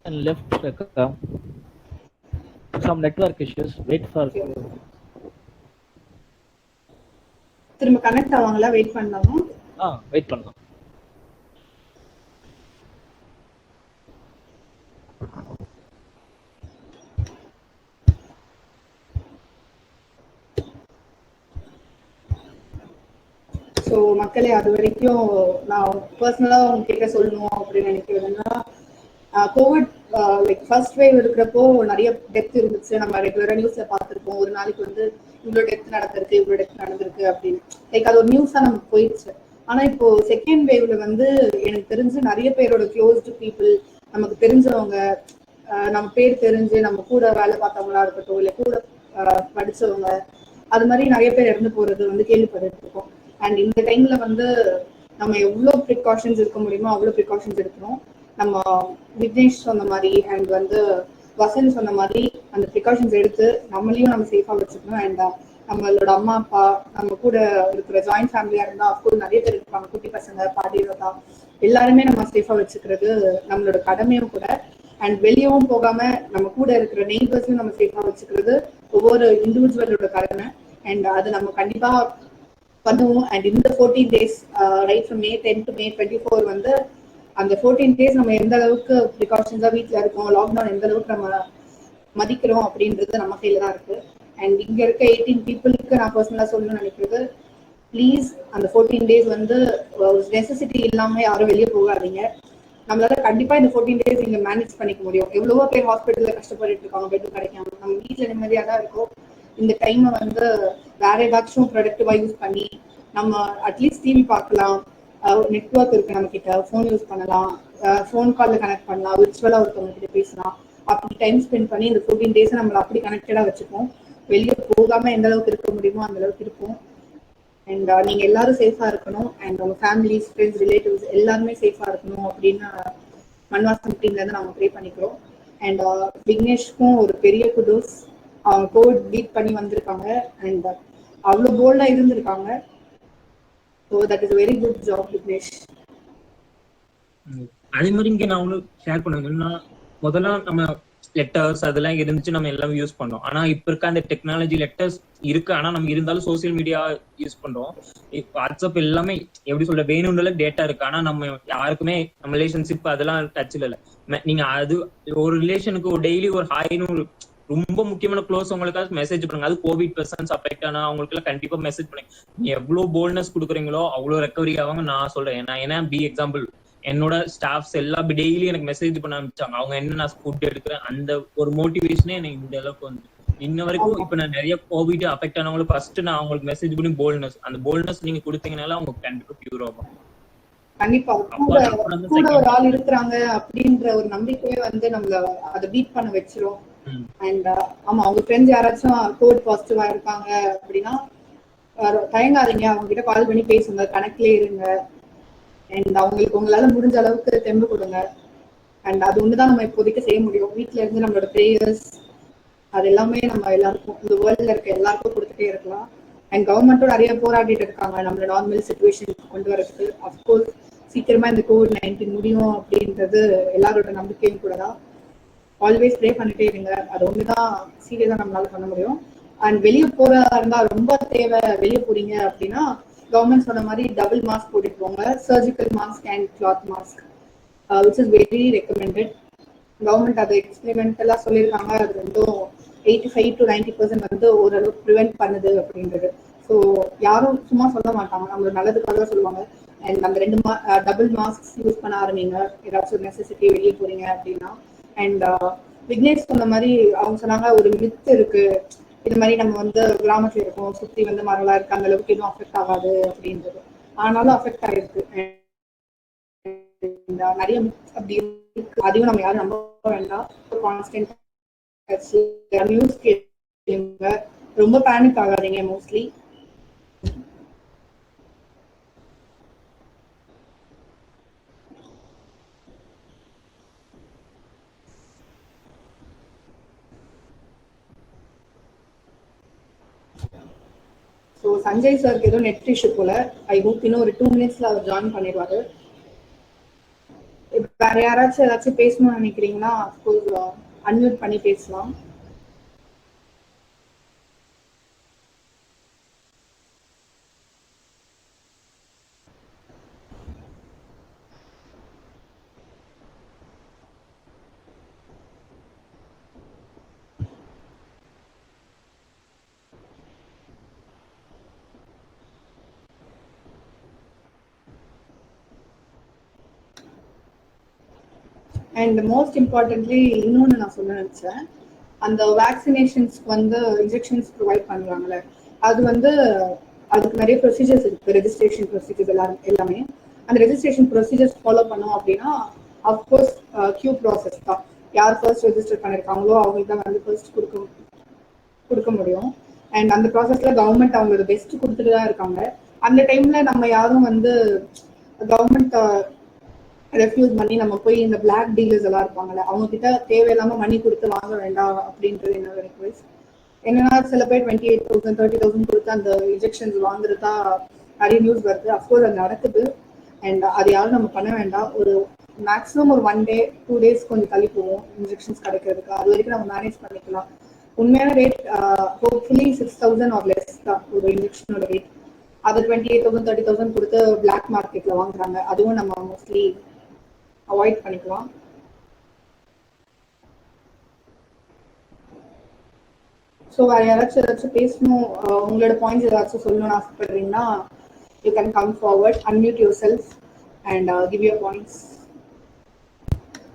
and left Rekha. Some network issues. Wait for. திரும்ப connect ஆவாங்களா? Wait பண்ணலாமா? Wait பண்ணலாம். So மக்களே, அது வரைக்கும் நான் பர்சனலாக உங்ககிட்ட சொல்லணும் அப்படின்னு நினைக்கிறதுன்னா, கோவிட் லைக் ஃபர்ஸ்ட் வேவ் இருக்கிறப்போ நிறைய டெத் இருந்துச்சு. நம்ம ரெகுலராக நியூஸில் பார்த்துருப்போம், ஒரு நாளைக்கு வந்து இவ்வளோ டெத் நடந்திருக்கு அப்படின்னு. லைக் அது ஒரு நியூஸாக நமக்கு போயிடுச்சு. ஆனால் இப்போ செகண்ட் வேவ்ல வந்து எனக்கு தெரிஞ்சு நிறைய பேரோட க்ளோஸ்டு பீப்புள், நமக்கு தெரிஞ்சவங்க, நம்ம பேர் தெரிஞ்சு நம்ம கூட வேலை பார்த்தவங்களா இருக்கட்டும், இல்லை கூட படித்தவங்க, அது மாதிரி நிறைய பேர் இறந்து போகிறது வந்து கேள்விப்பட்டு இருக்கோம். அண்ட் இந்த டைம்ல வந்து நம்ம எவ்வளோ ப்ரிகாஷன்ஸ் எடுக்க முடியுமோ அவ்வளோ ப்ரிகாஷன்ஸ் எடுக்கணும். நம்ம விக்னேஷ் சொன்ன மாதிரி அண்ட் வந்து வசந்த் சொன்ன மாதிரி அந்த ப்ரிகாஷன்ஸ் எடுத்து நம்மளையும் நம்ம சேஃபாக வச்சுக்கணும். அண்ட் நம்மளோட அம்மா அப்பா, நம்ம கூட இருக்கிற ஜாயிண்ட் ஃபேமிலியா இருந்தா அஃப்கோர்ஸ் நிறைய பேர் இருப்பாங்க, குட்டி பசங்க, பாட்டி தாத்தா, எல்லாருமே நம்ம சேஃபா வச்சுக்கிறது நம்மளோட கடமையும் கூட. அண்ட் வெளியவும் போகாம நம்ம கூட இருக்கிற நெய்பர்ஸையும் நம்ம சேஃபா வச்சுக்கிறது ஒவ்வொரு இண்டிவிஜுவலோட கடமை. அண்ட் அது நம்ம கண்டிப்பா பண்ணுவோம். அண்ட் இந்த 14 days right from May 10 to May 24 வந்து அந்த 14 days நம்ம எந்த அளவுக்கு ப்ரிகாஷன்ஸா வீட்டில் இருக்கோம், லாக்டவுன் எந்த அளவுக்கு நம்ம மதிக்கிறோம் அப்படின்றது நம்ம கையில தான் இருக்கு. அண்ட் இங்க இருக்க 18 பீப்புளுக்கு நான் பர்சனலா சொல்லணும்னு நினைக்கிறது, ப்ளீஸ் அந்த 14 days வந்து நெசசிட்டி இல்லாம யாரும் வெளியே போகாதீங்க. நம்மளால கண்டிப்பா இந்த 14 days இங்க மேனேஜ் பண்ணிக்க முடியும். எவ்வளவோ பேர் ஹாஸ்பிட்டல்ல கஷ்டப்பட்டு இருக்காங்க, பெட் கிடைக்காம. நம்ம வீட்டுல நிம்மதியா தான் இருக்கோம். இந்த டைமை வந்து வேற ஏதாச்சும் ப்ரொடக்டிவா யூஸ் பண்ணி நம்ம அட்லீஸ்ட் டிவி பார்க்கலாம், நெட்ஒர்க் இருக்கு நம்ம கிட்ட, ஃபோன் யூஸ் பண்ணலாம், ஃபோன் கால்ல கனெக்ட் பண்ணலாம், விர்ச்சுவலா ஒருத்தவங்க கிட்ட பேசலாம். அப்படி டைம் ஸ்பெண்ட் பண்ணி இந்த 14 days நம்மள அப்படி கனெக்டடா வச்சுப்போம். வெளியே போகாம எந்த அளவுக்கு இருக்க முடியுமோ அந்த அளவுக்கு இருப்போம். அண்ட் நீங்க எல்லாரும் சேஃபா இருக்கணும். அண்ட் உங்க ஃபேமிலிஸ், ஃப்ரெண்ட்ஸ், ரிலேட்டிவ்ஸ் எல்லாருமே சேஃபா இருக்கணும் அப்படின்னு மண்வாசம் டீம்ல இருந்து நாங்க ப்ரே பண்ணிக்கிறோம். அண்ட் விக்னேஷ்க்கும் ஒரு பெரிய குடோஸ். அவங்க கோவிட் பீட் பண்ணி வந்திருக்காங்க அண்ட் அவ்வளோ போல்டா இருந்திருக்காங்க. So that is very good job Vignesh. அதே மாதிரி இங்க நான் ஒண்ணு ஷேர் பண்ணுங்கன்னா, முதல்ல நம்ம லெட்டர்ஸ் அதெல்லாம் இருந்துச்சு, நம்ம எல்லாம் யூஸ் பண்ணோம். ஆனா இப்ப இருக்க அந்த டெக்னாலஜி லெட்டர்ஸ் இருக்கு, ஆனா நம்ம இருந்தாலும் சோசியல் மீடியா யூஸ் பண்றோம். வாட்ஸ்அப் எல்லாமே எப்படி சொல்ற வேணும்னால டேட்டா இருக்கு, ஆனா நம்ம யாருக்குமே நம்ம ரிலேஷன்ஷிப் அதெல்லாம் டச்ல இல்ல. நீங்க அது ஒரு ரிலேஷனுக்கு ஒரு டெய்லி ஒரு ஹாய்னு ரொம்ப முக்கியமான க்ளோஸ் அவங்களுக்காக மெசேஜ் பண்ணுங்க. அது கோவிட் பர்சன்ஸ் அஃபெக்ட் ஆனா அவங்களுக்கு எல்லாம் கண்டிப்பா மெசேஜ் பண்ணுங்க. நீங்க எவ்வளவு போல்ட்னஸ் கொடுக்குறீங்களோ அவ்வளவு ரெக்கவரி ஆவாங்க நான் சொல்றேன். நான் ஏன்னா பி எக்ஸாம்பிள் என்னோட ஸ்டாஃப்ஸ் எல்லாம் டெய்லி எனக்கு மெசேஜ் பண்ண ஆரம்பிச்சாங்க, அவங்க என்ன நான் ஃபுட் எடுக்கிறேன், அந்த ஒரு மோட்டிவேஷனே எனக்கு இந்த அளவுக்கு வந்து இன்ன வரைக்கும். இப்ப நான் நிறைய கோவிட் அஃபெக்ட் ஆனவங்களுக்கு ஃபர்ஸ்ட் நான் அவங்களுக்கு மெசேஜ் பண்ணி போல்ட்னஸ், அந்த போல்ட்னஸ் நீங்க கொடுத்தீங்கனால அவங்க கண்டிப்பா கியூர் ஆகும். கண்டிப்பா கூட ஒரு ஆள் இருக்கிறாங்க அப்படின்ற ஒரு நம்பிக்கையே வந்து நம்மள அதை பீட் பண்ண வச்சிரும். அண்ட் ஆமா, அவங்க ஃப்ரெண்ட்ஸ் யாராச்சும் கோவிட் பாசிட்டிவா இருக்காங்க அப்படின்னா தயங்காதீங்க, அவங்க கிட்ட கால் பண்ணி பேசுங்க, கனெக்ட்லயே இருங்க. அண்ட் அவங்களுக்கு உங்களால முடிஞ்ச அளவுக்கு தெம்பு கொடுங்க. அண்ட் அது ஒண்ணுதான் நம்ம இப்போதைக்கு செய்ய முடியும். வீட்டுல இருந்து நம்மளோட ப்ரேயர்ஸ் அது எல்லாமே நம்ம எல்லாருக்கும், இந்த வேர்ல்ட்ல இருக்க எல்லாருக்கும் கொடுத்துட்டே இருக்கலாம். அண்ட் கவர்மெண்ட்டும் நிறைய போராடிட்டு இருக்காங்க நம்மள நார்மல் சிச்சுவேஷன் கொண்டு வரதுக்கு. அஃப்கோர்ஸ் சீக்கிரமா இந்த COVID-19 முடியும் அப்படின்றது எல்லாரோட நம்பிக்கையும் கூட தான். ஆல்வேஸ் ப்ரே பண்ணிட்டே இருங்க, அது ஒண்ணுதான் சீரியஸா நம்மளால பண்ண முடியும். அண்ட் வெளியே போறதா இருந்தா ரொம்ப தேவை வெளியே போறீங்க அப்படின்னா கவர்மெண்ட் சொன்ன மாதிரி டபுள் மாஸ்க் போட்டுட்டு போங்க, surgical mask and cloth mask which is very recommended. Government அதை எக்ஸ்பெரிமெண்டலா சொல்லியிருக்காங்க. அது வந்து 85 to 90% வந்து ஓரளவுக்கு ப்ரிவென்ட் பண்ணுது அப்படின்றது. ஸோ யாரும் சும்மா சொல்ல மாட்டாங்க, நம்மளோட நல்லதுக்காக சொல்லுவாங்க. அண்ட் அந்த டபுள் மாஸ்க் யூஸ் பண்ண ஆரம்பிங்க ஏதாச்சும் நெசசிட்டி வெளியே போறீங்க அப்படின்னா. அண்ட் விக்னேஷ் சொன்ன மாதிரி அவங்க சொன்னாங்க ஒரு மித்து இருக்கு, இது மாதிரி நம்ம வந்து கிராமத்துல இருக்கோம், சுத்தி வந்து மரலா இருக்கு, அந்த அளவுக்கு எதுவும் அஃபெக்ட் ஆகாது அப்படின்றது. ஆனாலும் அஃபெக்ட் ஆயிருக்கு நிறைய அப்படி இருக்கு. அதையும் நம்ம யாரும் நம்ப வேண்டாம். கான்ஸ்டன்ட் நியூஸ் கேளுங்க, ரொம்ப பேனிக் ஆகாதீங்க. மோஸ்ட்லி ஸோ சஞ்சய் சாருக்கு ஏதோ நெட் இஷ்யூ போல. ஐ ஹோப் இன்னும் ஒரு 2 minutes அவர் ஜாயின் பண்ணிடுவாரு. வேற யாராச்சும் ஏதாச்சும் பேசணும்னு நினைக்கிறீங்கன்னா அன்மியூட் பண்ணி பேசலாம். அண்ட் மோஸ்ட் இம்பார்ட்டன்ட்லி இன்னொன்று நான் சொல்ல நினைச்சேன், அந்த வேக்சினேஷன்ஸ்க்கு வந்து இன்ஜெக்ஷன்ஸ் ப்ரொவைட் பண்ணுறாங்கல்ல, அது வந்து அதுக்கு நிறைய ப்ரொசீஜர்ஸ் இருக்கு, ரெஜிஸ்ட்ரேஷன் ப்ரொசீஜர்ஸ் எல்லாமே. அந்த ரெஜிஸ்ட்ரேஷன் ப்ரொசீஜர்ஸ் ஃபாலோ பண்ணோம் அப்படின்னா அஃப்கோர்ஸ் கியூ ப்ராசஸ் தான். யார் ஃபர்ஸ்ட் ரெஜிஸ்டர் பண்ணியிருக்காங்களோ அவங்களுக்கு தான் வந்து ஃபர்ஸ்ட் கொடுக்க முடியும். அண்ட் அந்த ப்ராசஸ்ல கவர்மெண்ட் அவங்களோட பெஸ்ட் கொடுத்துட்டு தான் இருக்காங்க. அந்த டைம்ல நம்ம யாரும் வந்து கவர்மெண்ட் ரெஃப்யூஸ் பண்ணி நம்ம போய் இந்த பிளாக் டீலர்ஸ் எல்லாம் இருப்பாங்கல்ல, அவங்க கிட்ட தேவையில்லாம மணி கொடுத்து வாங்க வேண்டாம் அப்படின்றது என்னோட ரிக்வெஸ்ட். என்னன்னா சில பேர் 28,000 30,000 கொடுத்து அந்த இன்ஜெக்ஷன்ஸ் வாங்குறதா நிறைய நியூஸ் வருது. அஃப்கோர்ஸ் அது நடக்குது. அண்ட் அது யாரும் நம்ம பண்ண வேண்டாம். ஒரு மேக்ஸிமம் ஒரு 1 day 2 days கொஞ்சம் தள்ளி போவோம் இன்ஜெக்ஷன்ஸ் கிடைக்கிறதுக்கு. அது வரைக்கும் நம்ம மேனேஜ் பண்ணிக்கலாம். உண்மையான ரேட் ஹோப்ஃபுல்லி 6,000 ஆர் லெஸ் தான் ஒரு இன்ஜெக்ஷனோட ரேட். அது 28,000 30,000 கொடுத்து பிளாக் மார்க்கெட்ல வாங்குறாங்க. அதுவும் நம்ம மோஸ்ட்லி அவாய்ட் பண்ணிக்கலாம். ஸோ வேறு ஏதாச்சும் பேசணும், உங்களோட பாயிண்ட்ஸ் ஏதாச்சும் சொல்லணும்னு ஆசைப்படுறீங்கன்னா you can come forward, unmute yourself and give your points.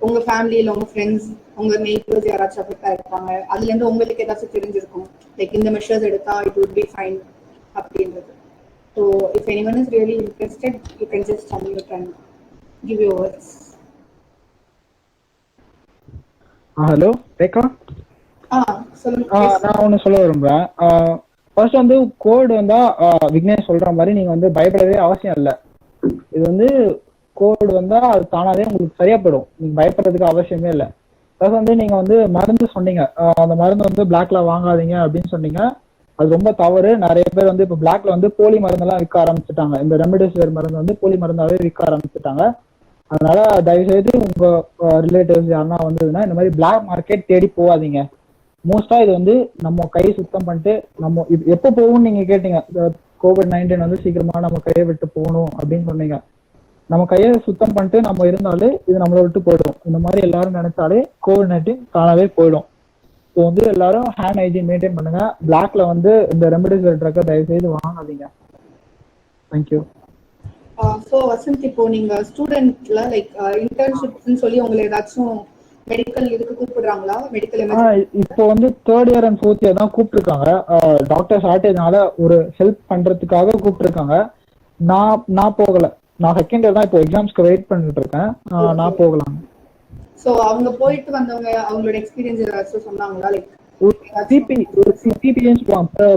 உங்கள் ஃபேமிலியில் உங்கள் ஃப்ரெண்ட்ஸ் உங்கள் நெய்பர்ஸ் யாராச்சும் அஃபெக்ட் ஆகிருப்பாங்க, அதுலேருந்து உங்களுக்கு ஏதாச்சும் தெரிஞ்சிருக்கும் லைக் இந்த மெஷர்ஸ் எடுத்தால் இட் வுட் பி ஃபைன் அப்படின்றது. So if anyone is really interested you can just unmute and give your words. Hello Rekha, நான் ஒண்ணு சொல்ல விரும்புறேன். ஃபர்ஸ்ட் வந்து கோவிட் வந்தா விக்னேஷ் சொல்ற மாதிரி நீங்க வந்து பயப்படவே அவசியம் இல்லை. இது வந்து கோவிட் வந்தா அது தானாவே உங்களுக்கு சரியா போயிடும். நீங்க பயப்படுறதுக்கு அவசியமே இல்லை. ஃபர்ஸ்ட் வந்து நீங்க வந்து மருந்து சொன்னீங்க, அந்த மருந்து வந்து பிளாக்ல வாங்காதீங்க அப்படின்னு சொன்னீங்க. அது ரொம்ப தவறு. நிறைய பேர் வந்து இப்போ பிளாக்ல வந்து போலி மருந்தெல்லாம் விற்க ஆரம்பிச்சுட்டாங்க. இந்த ரெம்டெசிவிர் மருந்து வந்து போலி மருந்தாவே விற்க ஆரம்பிச்சுட்டாங்க. அதனால தயவுசெய்து உங்க ரிலேட்டிவ்ஸ் யாருன்னா வந்ததுன்னா இந்த மாதிரி பிளாக் மார்க்கெட் தேடி போகாதீங்க. மோஸ்டா இது வந்து நம்ம கை சுத்தம் பண்ணிட்டு நம்ம எப்போ போகும்னு நீங்க கேட்டீங்க. COVID-19 வந்து சீக்கிரமா நம்ம கையை விட்டு போகணும் அப்படின்னு சொன்னீங்க. நம்ம கையை சுத்தம் பண்ணிட்டு நம்ம இருந்தாலே இது நம்மளை விட்டு போயிடும். இந்த மாதிரி எல்லாரும் நினைச்சாலே COVID-19 தானாவே போயிடும். ஸோ வந்து எல்லாரும் ஹேண்ட் ஹைஜீன் மெயின்டைன் பண்ணுங்க. பிளாக்ல வந்து இந்த ரெம்டெசிவிர் ட்ரக்கை தயவு செய்து வாங்காதீங்க. தேங்க்யூ. ஸோ வசந்த், இப்போ நீங்க ஸ்டூடெண்ட்ல லைக் இன்டர்ன்ஷிப்னு சொல்லி உங்களை ஏதாச்சும் மெடிக்கல் இதுக்கு கூப்பிடுறாங்களா? மெடிக்கல் இப்போ வந்து 3rd year and 4th year தான் கூப்பிட்டுருக்காங்க. டாக்டர் ஷார்டேஜ்னால ஒரு ஹெல்ப் பண்றதுக்காக கூப்பிட்டுருக்காங்க. நான் போகல. நான் 2nd year தான் இப்போ எக்ஸாம்ஸ்க்கு வெயிட் பண்ணிட்டு இருக்கேன். நான் போகலாம். ஸோ அவங்க போயிட்டு வந்தவங்க அவங்களோட எக்ஸ்பீரியன்ஸ் ஏதாச்சும் சொன்னாங்களா? லைக்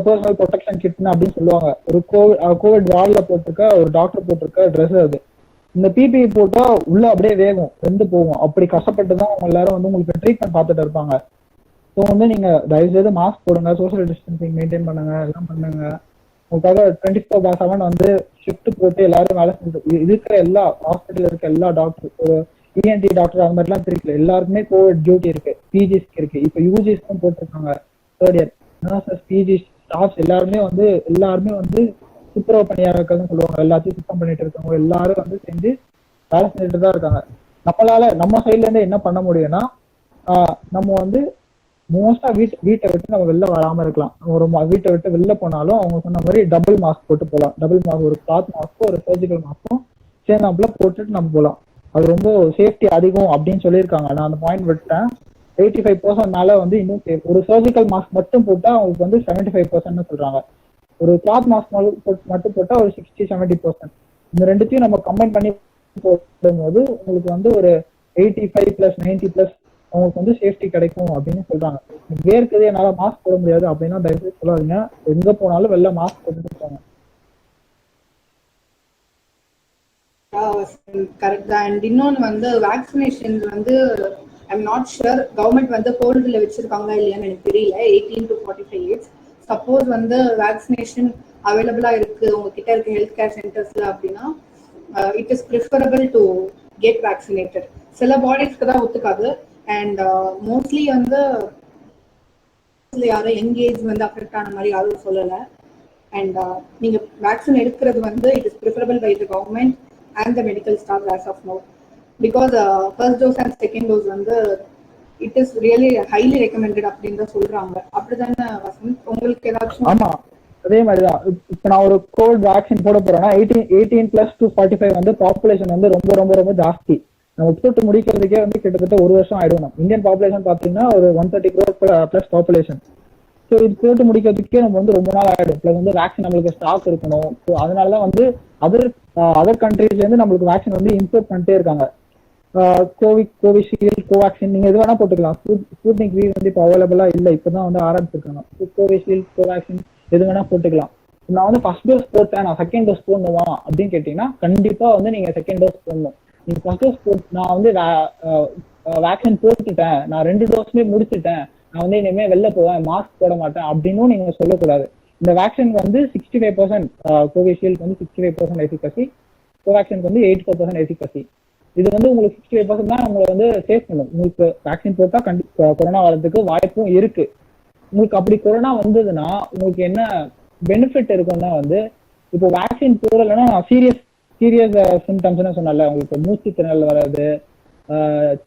பர்சனல் ப்ரொடெக்ஷன் கிட்னு அப்படின்னு சொல்லுவாங்க. ஒரு கோவிட் வார்டுல போட்டிருக்க ஒரு டாக்டர் போட்டிருக்க ட்ரெஸ் அது. இந்த பிபிஇ போட்டா உள்ள அப்படியே வேகும், வெந்து போகும். அப்படி கஷ்டப்பட்டு தான் அவங்க எல்லாரும் வந்து உங்களுக்கு ட்ரீட்மெண்ட் பார்த்துட்டு இருப்பாங்க. ஸோ வந்து நீங்க தயவுசெய்து மாஸ்க் போடுங்க, சோசியல் டிஸ்டன்சிங் மெயின்டைன் பண்ணுங்க, எல்லாம் பண்ணுங்க. உங்களுக்காக 24/7 வந்து ஷிஃப்ட் போட்டு எல்லாரும் வேலை செஞ்சு இருக்கிற எல்லா ஹாஸ்பிட்டல் இருக்க எல்லா டாக்டர், ஒரு இஎன்டி டாக்டர் அது மாதிரிலாம் தெரியல, எல்லாருக்குமே கோவிட் டியூட்டி இருக்கு. பிஜிஸ்க்கு இருக்கு. இப்போ யூஜிஸ்க்கும் போட்டிருக்காங்க. 3rd year nurses, PG staffs எல்லாருமே வந்து துப்புரவு பணியாளர்கள்னு சொல்லுவாங்க. எல்லாத்தையும் சுத்தம் பண்ணிட்டு இருக்கவங்க எல்லாரும் வந்து செஞ்சு வேலை செஞ்சுட்டு தான் இருக்காங்க. நம்ம சைட்ல இருந்து என்ன பண்ண முடியும்னா, நம்ம வந்து மோஸ்டா வீட்டை விட்டு நம்ம வெளில வராம இருக்கலாம். ஒரு வீட்டை விட்டு வெளில போனாலும் அவங்க சொன்ன மாதிரி டபுள் மாஸ்க் போட்டு போகலாம். டபுள் மாஸ்க், ஒரு கிளாத் மாஸ்க்கும் ஒரு சர்ஜிக்கல் மாஸ்க்கும் சேர்ந்தாப்புல போட்டுட்டு நம்ம போகலாம். அது ரொம்ப சேஃப்டி அதிகம் அப்படின்னு சொல்லியிருக்காங்க. நான் அந்த பாயிண்ட் விட்டேன். 85% மேல வந்து இன்னும் சேஃப். ஒரு சர்ஜிக்கல் மாஸ்க் மட்டும் போட்டா அவங்களுக்கு வந்து 75% சொல்றாங்க. ஒரு கிளாத் மாஸ்க் மட்டும் போட்டா ஒரு 60-70%. இந்த ரெண்டுத்தையும் நம்ம கம்பைன் பண்ணி போடும்போது உங்களுக்கு வந்து ஒரு 85+, 90+ அவங்களுக்கு வந்து சேஃப்டி கிடைக்கும் அப்படின்னு சொல்றாங்க. வேர்க்குது என்னால மாஸ்க் போட முடியாது அப்படின்னா தயவுசெய்து சொல்லாதீங்க. எங்க போனாலும் வெளில மாஸ்க் போட்டுட்டு போங்க. கரெக்ட் தான். அண்ட் இன்னொன்று வந்து வேக்சினேஷன் வந்து ஐம் நாட் ஷுர் கவர்மெண்ட் வந்து ஹோல்டில் வச்சிருக்காங்க இல்லையான்னு எனக்கு தெரியல. 18 to 45 years சப்போஸ் வந்து வேக்சினேஷன் அவைலபிளா இருக்கு உங்ககிட்ட இருக்க ஹெல்த் கேர் சென்டர்ஸ்ல அப்படின்னா it is preferable to get vaccinated. சில பாடிஸ்க்கு தான் ஒத்துக்காது. அண்ட் மோஸ்ட்லி வந்து யாரும் யங் ஏஜ் வந்து அஃபெக்ட் ஆன மாதிரி யாரும் சொல்லலை. அண்ட் நீங்க வேக்சின் எடுக்கிறது வந்து it is preferable by the government and the medical staff as of now, because first dose and second dose வந்து it is really highly recommended அப்படின்னு தான் சொல்றாங்க. அப்படிதானே வசந்த்? உங்களுக்கு ஏதாச்சும்? ஆமா, அதே மாதிரிதான். இப்ப நான் ஒரு கோவிட் வேக்சின் போட போறேன்னா 18+ to 45 வந்து பாப்புலேஷன் வந்து ரொம்ப ரொம்ப ரொம்ப ஜாஸ்தி. நம்ம போட்டு முடிக்கிறதுக்கே வந்து கிட்டத்தட்ட 1 வருஷம் ஆயிடும். இந்தியன் பாப்புலேஷன் பாத்தீங்கன்னா ஒரு 130 crore+ பாப்புலேஷன். ஸோ இது போட்டு முடிக்கிறதுக்கே நம்ம வந்து ரொம்ப நாள் ஆயிடும். ப்ளஸ் வந்து வேக்சின் நம்மளுக்கு ஸ்டாக் இருக்கணும். ஸோ அதனாலதான் வந்து அதர் கண்ட்ரீஸ்ல இருந்து நம்மளுக்கு வேக்சின் வந்து இம்போர்ட் பண்ணிட்டே இருக்காங்க. கோவிஷீல்டு, கோவேக்சின் நீங்க எது வேணா போட்டுக்கலாம். ஸ்புட்னிக் V வந்து இப்போ அவைலபிளா இல்லை, இப்பதான் வந்து ஆரம்பிச்சிருக்காங்க. கோவிஷீல்டு, கோவேக்சின் எது வேணா போட்டுக்கலாம். நான் வந்து ஃபர்ஸ்ட் டோஸ் போட்டேன், நான் செகண்ட் டோஸ் போடணுமா அப்படின்னு கேட்டீங்கன்னா கண்டிப்பா வந்து நீங்க செகண்ட் டோஸ் போடணும். நீங்க ஃபர்ஸ்ட் டோஸ் நான் வந்து வேக்சின் போட்டுட்டேன், நான் 2 டோஸுமே முடிச்சுட்டேன், நான் வந்து இனிமேல் வெளில போவேன், மாஸ்க் போட மாட்டேன் அப்படின்னும் நீங்க சொல்லக்கூடாது. இந்த வேக்சின் வந்து 65%, கோவிஷீல்டு வந்து 65% எஃபிகசி, கோவேக்சினுக்கு வந்து 84% எஃபிகசி. இது வந்து உங்களுக்கு 65% தான் உங்களை வந்து சேஃப் பண்ணும். உங்களுக்கு வேக்சின் போட்டா கொரோனா வரதுக்கு வாய்ப்பும் இருக்கு. உங்களுக்கு அப்படி கொரோனா வந்ததுன்னா உங்களுக்கு என்ன பெனிஃபிட் இருக்குன்னா வந்து, இப்போ வேக்சின் போடலைன்னா சீரியஸ் சிம்டம்ஸ்னு சொன்னால, உங்களுக்கு மூச்சு திணறல் வராது,